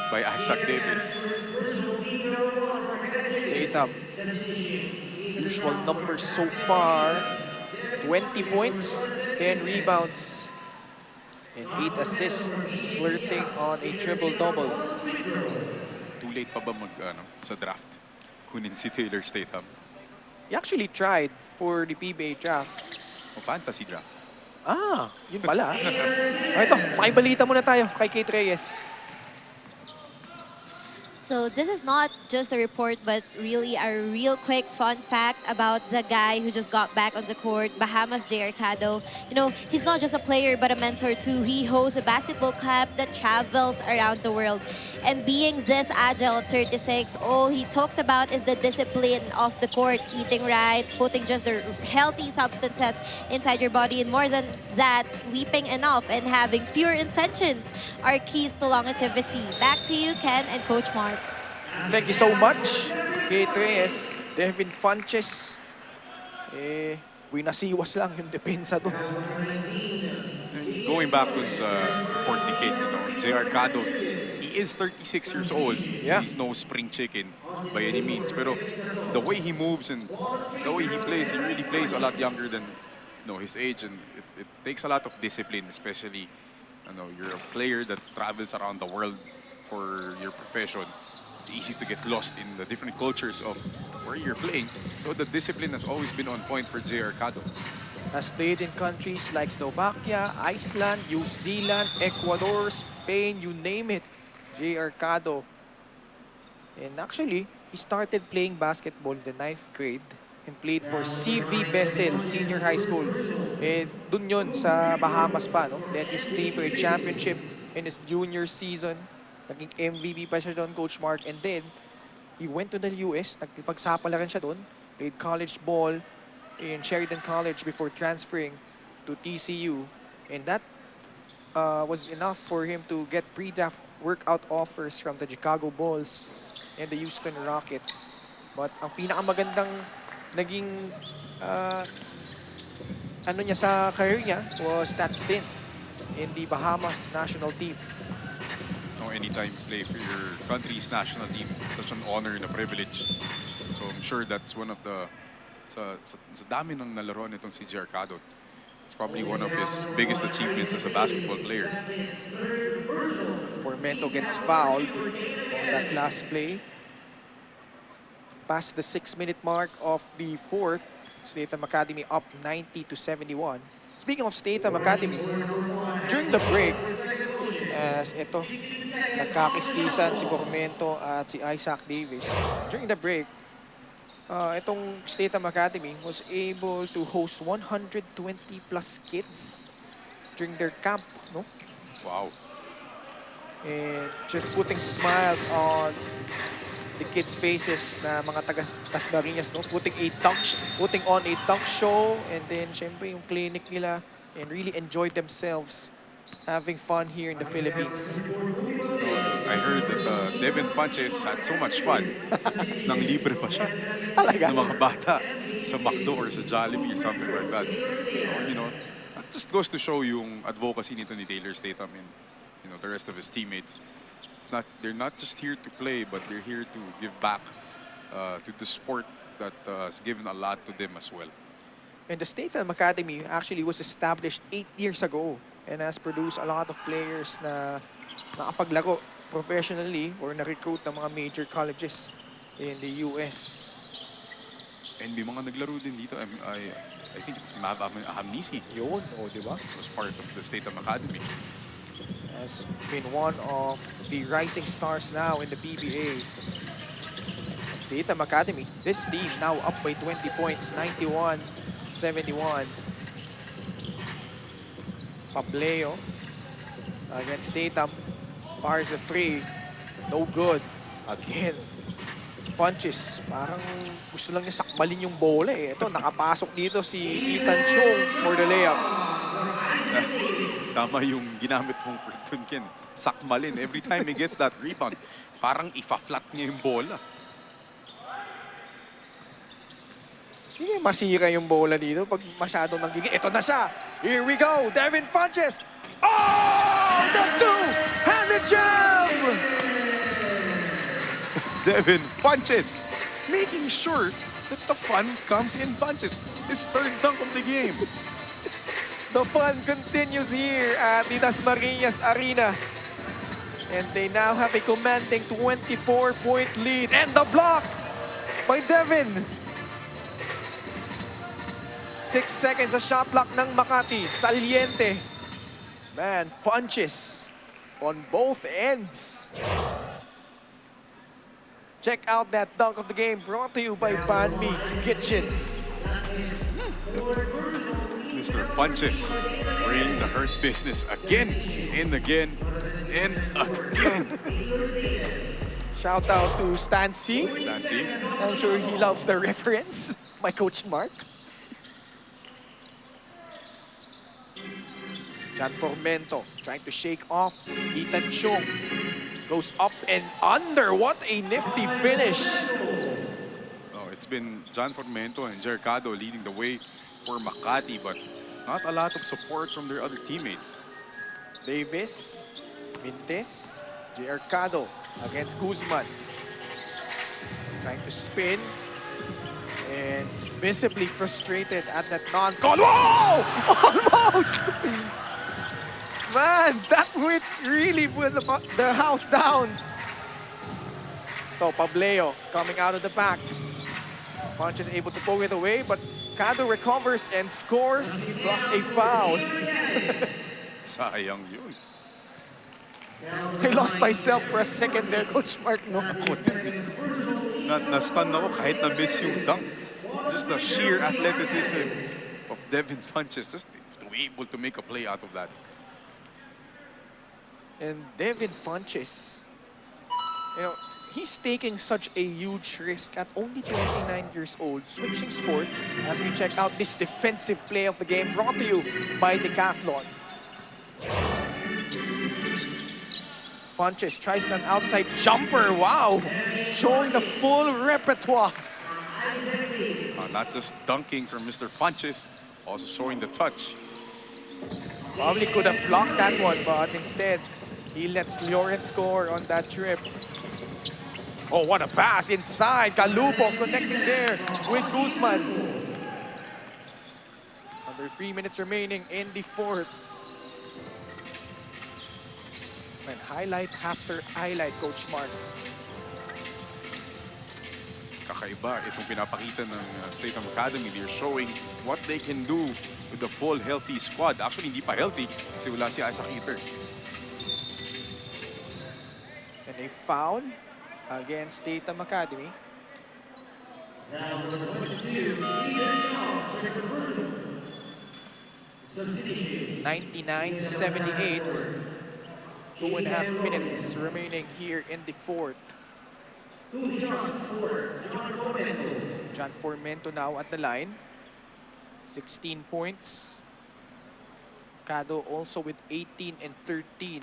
by Isaac Davis. Statham. Usual numbers so far. 20 points, 10 rebounds, and 8 assists, flirting on a triple-double. Too late pa ba sa draft? Kunin si Taylor Statham. He actually tried for the PBA draft. O fantasy draft. Ah, yun pala. Ito, makibalita muna tayo kay Kate Reyes. So this is not just a report, but really a real quick fun fact about the guy who just got back on the court, Bahamas J. Arcado. You know, he's not just a player, but a mentor too. He hosts a basketball camp that travels around the world. And being this agile at 36, all he talks about is the discipline of the court, eating right, putting just the healthy substances inside your body, and more than that, sleeping enough and having pure intentions are keys to longevity. Back to you, Ken and Coach Mark. Thank you so much, Kate Reyes. Devin Funches. Winasiwas lang yung depensa doon. Going back dun sa report ni Kate, J. Arcado, he is 36 years old. Yeah. He's no spring chicken by any means. Pero the way he moves and the way he plays, he really plays a lot younger than his age. And it takes a lot of discipline, especially you're a player that travels around the world for your profession. It's easy to get lost in the different cultures of where you're playing. So the discipline has always been on point for J. Arcado. Has played in countries like Slovakia, Iceland, New Zealand, Ecuador, Spain, you name it. J. Arcado. And actually, he started playing basketball in the 9th grade and played for CV Bethel Senior High School. And dun yun sa Bahamas pa, no? Led his team for a championship in his junior season. Naging MVP pa siya doon, Coach Mark. And then, he went to the US. Nagpagsapalaran siya doon. Played college ball in Sheridan College before transferring to TCU. And that was enough for him to get pre-draft workout offers from the Chicago Bulls and the Houston Rockets. But ang pinakamagandang naging ano niya sa career niya was that stint in the Bahamas national team. Anytime you play for your country's national team, such an honor and a privilege. So I'm sure that's one of the sa dami ng nalaro nitong si Jercado. It's probably one of his biggest achievements as a basketball player. Formento gets fouled on that last play. Past the 6-minute mark of the fourth, Statham Academy up 90-71. Speaking of Statham Academy, during the break, as ito, nagkakiskisan si Formento at si Isaac Davis. During the break, itong Statham Academy was able to host 120 plus kids during their camp, no? Wow. And just putting smiles on the kids' faces na mga taga Dasmariñas, no? Putting on a dunk show, and then syempre yung clinic nila, and really enjoyed themselves having fun here in the Philippines. I heard that Devin Funches had so much fun nang libre pa siya Talaga? ng mga bata sa McDo or sa Jollibee or something like that. So, you know, that just goes to show yung advocacy nito ni Taylor Statham and, you know, the rest of his teammates. They're not just here to play, but they're here to give back to the sport that has given a lot to them as well. And the Statham Academy actually was established 8 years ago and has produced a lot of players na nakapaglaro professionally or na-recruit ng mga major colleges in the US. And may mga naglaro din dito. I think it's Mav Hamnisi. Yun, di ba? Was part of the Statham Academy. Has been one of the rising stars now in the PBA. Statham Academy, this team now up by 20 points, 91-71. Pableo against Statham, fires a free, no good. Again, Funches, parang gusto lang niya sakbalin yung bola eh. Ito, nakapasok dito si Ethan Chong for the layup. Tama yung ginamit mong Kurtun Ken. Sakmalin. Every time he gets that rebound, parang ifa-flat niya yung bola. Hindi masira yung bola dito pag masyadong nanggigil. Ito na siya. Here we go. Devin Funches. Oh! The two-handed jam! Devin Funches making sure that the fun comes in bunches. His third dunk of the game. The fun continues here at the Dasmariñas Arena. And they now have a commanding 24-point lead. And the block by Devin. 6 seconds, a shot clock ng Makati. Saliente. Man, Funches on both ends. Check out that dunk of the game brought to you by Banmi Kitchen. Mr. Funches bring the hurt business again and again and again. Shout out to Stan C. Stancy. I'm sure he loves the reference. My coach Mark. Jan Formento trying to shake off Ethan Chong. Goes up and under. What a nifty finish. Oh, it's been John Formento and Jercado leading the way for Makati, but not a lot of support from their other teammates. Davis, Mintes, Jercado against Guzman. Trying to spin. And visibly frustrated at that non-call. Whoa! Almost! Man, that would really put the house down. So, Pableo coming out of the back. Punch is able to poke it away, but Cado recovers and scores, plus a foul. Sayang yun. I lost myself for a second there, Coach Mark. No? Na-stun ako kahit na-miss yung dunk. Just the sheer athleticism of Devin Funches, just to be able to make a play out of that. And Devin Funches You know, he's taking such a huge risk at only 29 years old, switching sports as we check out this defensive play of the game brought to you by Decathlon. Funches tries an outside jumper. Wow! Showing the full repertoire. Not just dunking from Mr. Funches, also showing the touch. Probably could have blocked that one, but instead, he lets Lawrence score on that trip. Oh, what a pass inside. Calupo connecting there with Guzman. Under 3 minutes remaining in the fourth. And highlight after highlight, Coach Mark. Kakaiba itong pinapakita ng Statham Academy. They're showing what they can do with the full healthy squad. Actually, hindi pa healthy kasi wala si Asa Keeper. And a foul against Statham Academy. 99-78. 2.5 minutes remaining here in the fourth. John Formento now at the line. 16 points. Cado also with 18 and 13.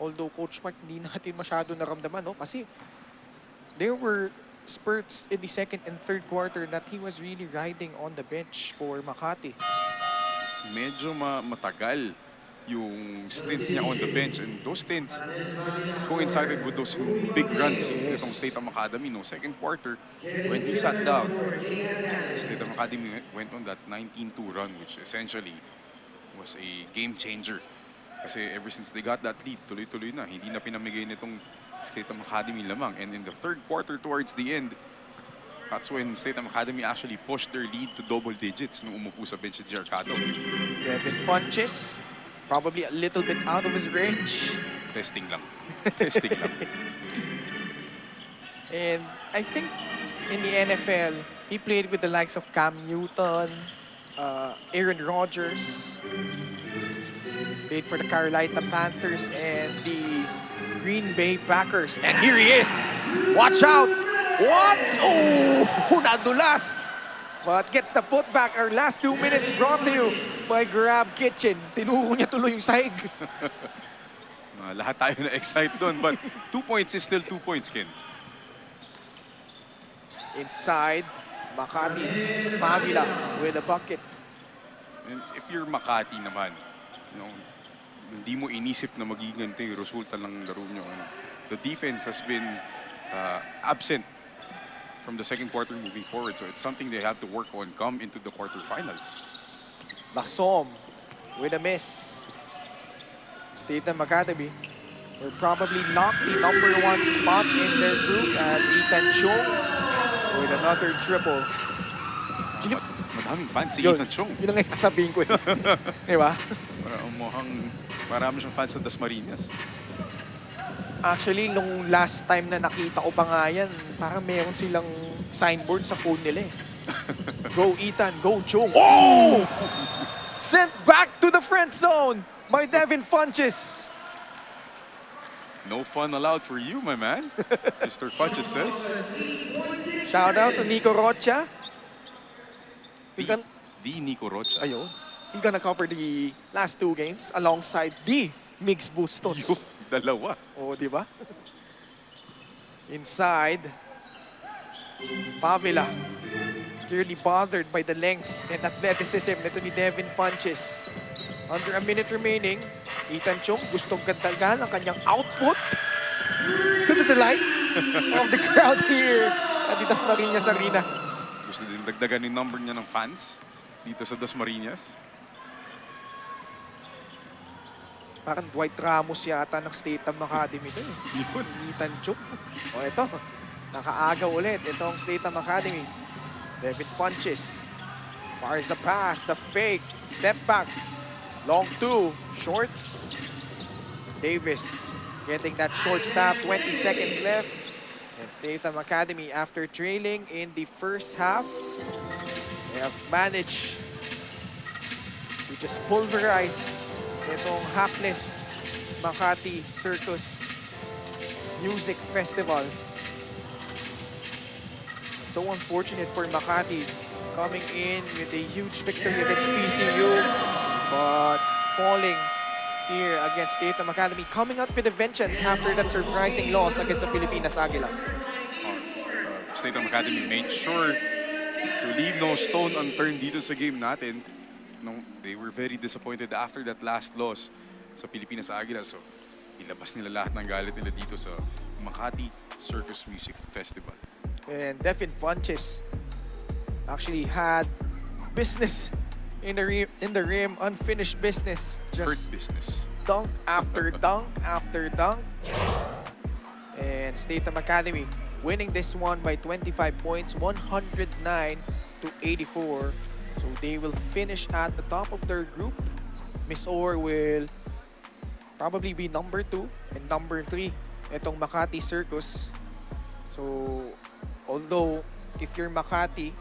Although Coach Mark, hindi natin masyado naramdaman, no? Kasi there were spurts in the second and third quarter that he was really riding on the bench for Makati. Medyo matagal yung stints niya on the bench, and those stints coincided with those big runs itong Statham Academy. No, second quarter, when he sat down, Statham Academy went on that 19-2 run, which essentially was a game changer. Kasi ever since they got that lead, tuloy-tuloy na. Hindi na pinamigay nitong Statham Academy lamang. And in the third quarter, towards the end, that's when Statham Academy actually pushed their lead to double digits nung umupo sa bench si Giarcado. Devin Funches, probably a little bit out of his range. Testing lang. Testing lang. And I think in the NFL, he played with the likes of Cam Newton, Aaron Rodgers, played for the Carolina Panthers and the Green Bay Packers. And here he is! Watch out! What? Oh, nadulas! But gets the putback. Our last 2 minutes brought to you by Grab Kitchen. Tinuho niya tuloy yung sahig. Lahat tayo na-excite doon, but 2 points is still 2 points, Ken. Inside, Makati, Favila with a bucket. And if you're Makati naman, you know, hindi mo inisip na magiging ganito yung resulta ng laro nyo. The defense has been absent from the second quarter moving forward. So it's something they have to work on come into the quarterfinals. Lasom with a miss. Statham Academy will probably lock the #1 spot in their group as Ethan Chong with another triple. Madaming fans si Yun, Ethan Chong. yun ang sabihin ko. Di ba? Mukhang marami siyang fans sa Dasmariñas. Actually, nung last time na nakita ko pa nga yan, parang meron silang signboard sa phone nila eh. Go Ethan, go Chong. Oh! Sent back to the friend zone by Devin Funches. No fun allowed for you, my man. Mr. Funches says. Shout out to Nico Rocha. The Nico Rocha. Ayun. He's gonna cover the last 2 games alongside the Mix Bustos. Yung dalawa. Oh, di ba? Inside, Favila. Clearly bothered by the length and athleticism nito ni Devin Funches. Under a minute remaining, Ethan Chong gustong gandagan ang kanyang output to the delight of the crowd here at the Dasmariñas Arena. Gusto din dagdagan yung number niya ng fans dito sa Dasmariñas. Parang Dwight Ramos yata ng Statham Academy to eh. Ethan Chong. O ito, nakaagaw ulit itong Statham Academy. Devin Funches. Fires a pass, the fake, step back. Long 2, short. Davis getting that short stop, 20 seconds left. And Statham Academy, after trailing in the first half, they have managed to just pulverize itong hapless Makati Circus. Music Festival. So unfortunate for Makati coming in with a huge victory against PCU, but falling here against Statham Academy, coming out with a vengeance after that surprising loss against the Pilipinas Aguilas. Statham Academy made sure to leave no stone unturned dito sa game natin. No, they were very disappointed after that last loss sa Pilipinas Aguilas. So, ilabas nila lahat ng galit nila dito sa Makati Circus Music Festival. And Devin Funches actually had business in the rim, unfinished business. Hurt Just business. dunk after dunk after dunk. And Statham Academy winning this one by 25 points, 109 to 84. So they will finish at the top of their group. Miss Orr will probably be number 2 and number 3 itong Makati Circus. So although if you're Makati,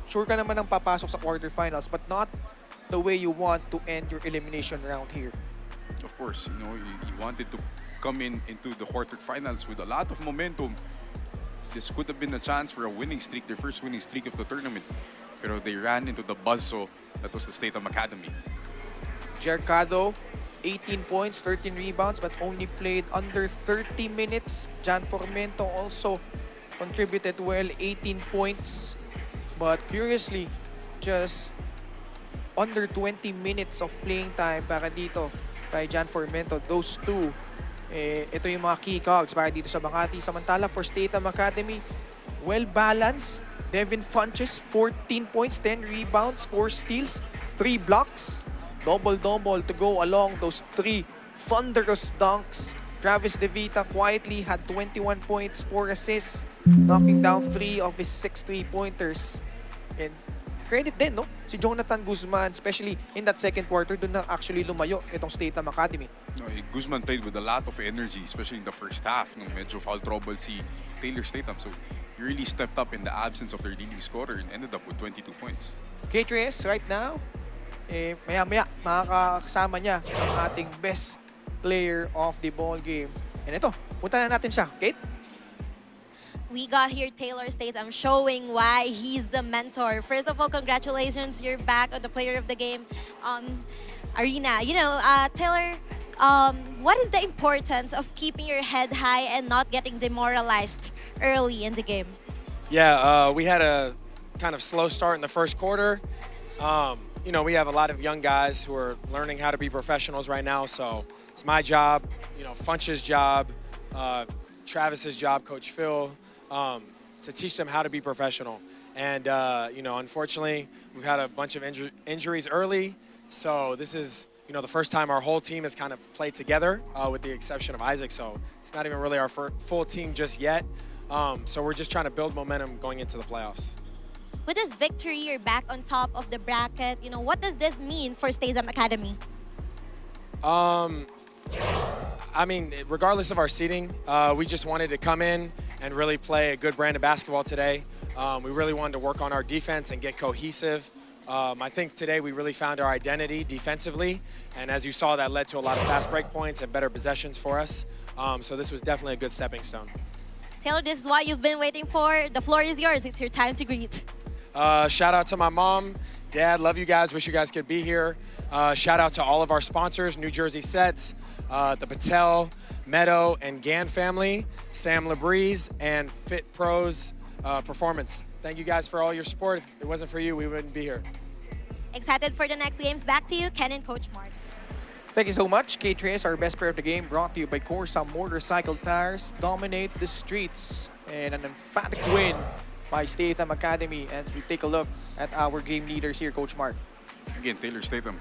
sure ka naman ang papasok sa quarterfinals, but not the way you want to end your elimination round here. Of course, you know, you wanted to come into the quarterfinals with a lot of momentum. This could have been a chance for a winning streak, their first winning streak of the tournament. Pero they ran into the buzzsaw that was the Statham Academy. Jercado, 18 points, 13 rebounds, but only played under 30 minutes. Jan Formento also contributed well, 18 points. But curiously, just under 20 minutes of playing time para dito kay Jan Formento. Those two, ito yung mga key cogs para dito sa Makati. Samantala for Statham Academy, well-balanced. Devin Funches, 14 points, 10 rebounds, 4 steals, 3 blocks. Double-double to go along those 3 thunderous dunks. Travis DeVita quietly had 21 points, 4 assists, knocking down 3 of his 6 3-pointers. And credit din, no? Si Jonathan Guzman, especially in that second quarter, doon na actually lumayo itong Statham Academy. No, Guzman played with a lot of energy, especially in the first half. No, medyo foul trouble si Taylor Statham. So he really stepped up in the absence of their leading scorer and ended up with 22 points. Kate Reyes, right now, maya-maya makakasama niya ang ating best player of the ball game. And ito, punta na natin siya. Kate? We got here Taylor Statham showing why he's the mentor. First of all, congratulations, you're back on the player of the game arena. You know, Taylor, what is the importance of keeping your head high and not getting demoralized early in the game? Yeah, we had a kind of slow start in the first quarter. You know, we have a lot of young guys who are learning how to be professionals right now, so it's my job, you know, Funch's job, Travis's job, Coach Phil, to teach them how to be professional. And, you know, unfortunately, we've had a bunch of injuries early, so this is, you know, the first time our whole team has kind of played together, with the exception of Isaac, so it's not even really our full team just yet. So we're just trying to build momentum going into the playoffs. With this victory, you're back on top of the bracket. You know, what does this mean for Statham Academy? I mean, regardless of our seeding, we just wanted to come in and really play a good brand of basketball today. We really wanted to work on our defense and get cohesive. I think today we really found our identity defensively, and as you saw, that led to a lot of fast break points and better possessions for us. So this was definitely a good stepping stone. Taylor, this is what you've been waiting for. The floor is yours. It's your time to greet. Shout out to my mom, dad, love you guys, wish you guys could be here. Shout out to all of our sponsors, New Jersey Sets, the Patel, Meadow, and Gann family, Sam Labreeze, and Fit Pros Performance. Thank you guys for all your support. If it wasn't for you, we wouldn't be here. Excited for the next games. Back to you, Ken and Coach Mark. Thank you so much. Kate Reyes, our best player of the game, brought to you by CORSA Motorcycle Tires. Dominate the streets. And an emphatic win by Statham Academy. And we take a look at our game leaders here, Coach Mark. Again, Taylor Statham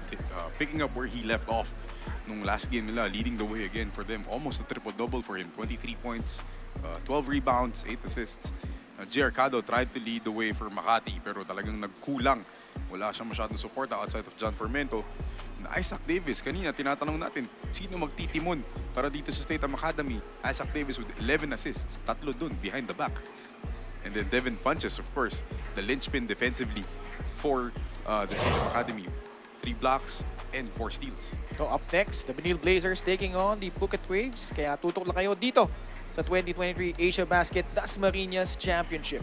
picking up where he left off nung last game nila, leading the way again for them. Almost a triple-double for him. 23 points, 12 rebounds, 8 assists. Jercado tried to lead the way for Makati pero talagang nagkulang. Wala siyang masyadong support outside of John Fermento. Isaac Davis, kanina tinatanong natin, sino magtitimon para dito sa Statham Academy? Isaac Davis with 11 assists, tatlo dun behind the back. And then Devin Funches, of course, the linchpin defensively for the Statham Academy. 3 blocks and 4 steals. So up next, the Benilde Blazers taking on the Phuket Waves. Kaya tutok lang kayo dito sa 2023 Asiabasket Dasmariñas Championship.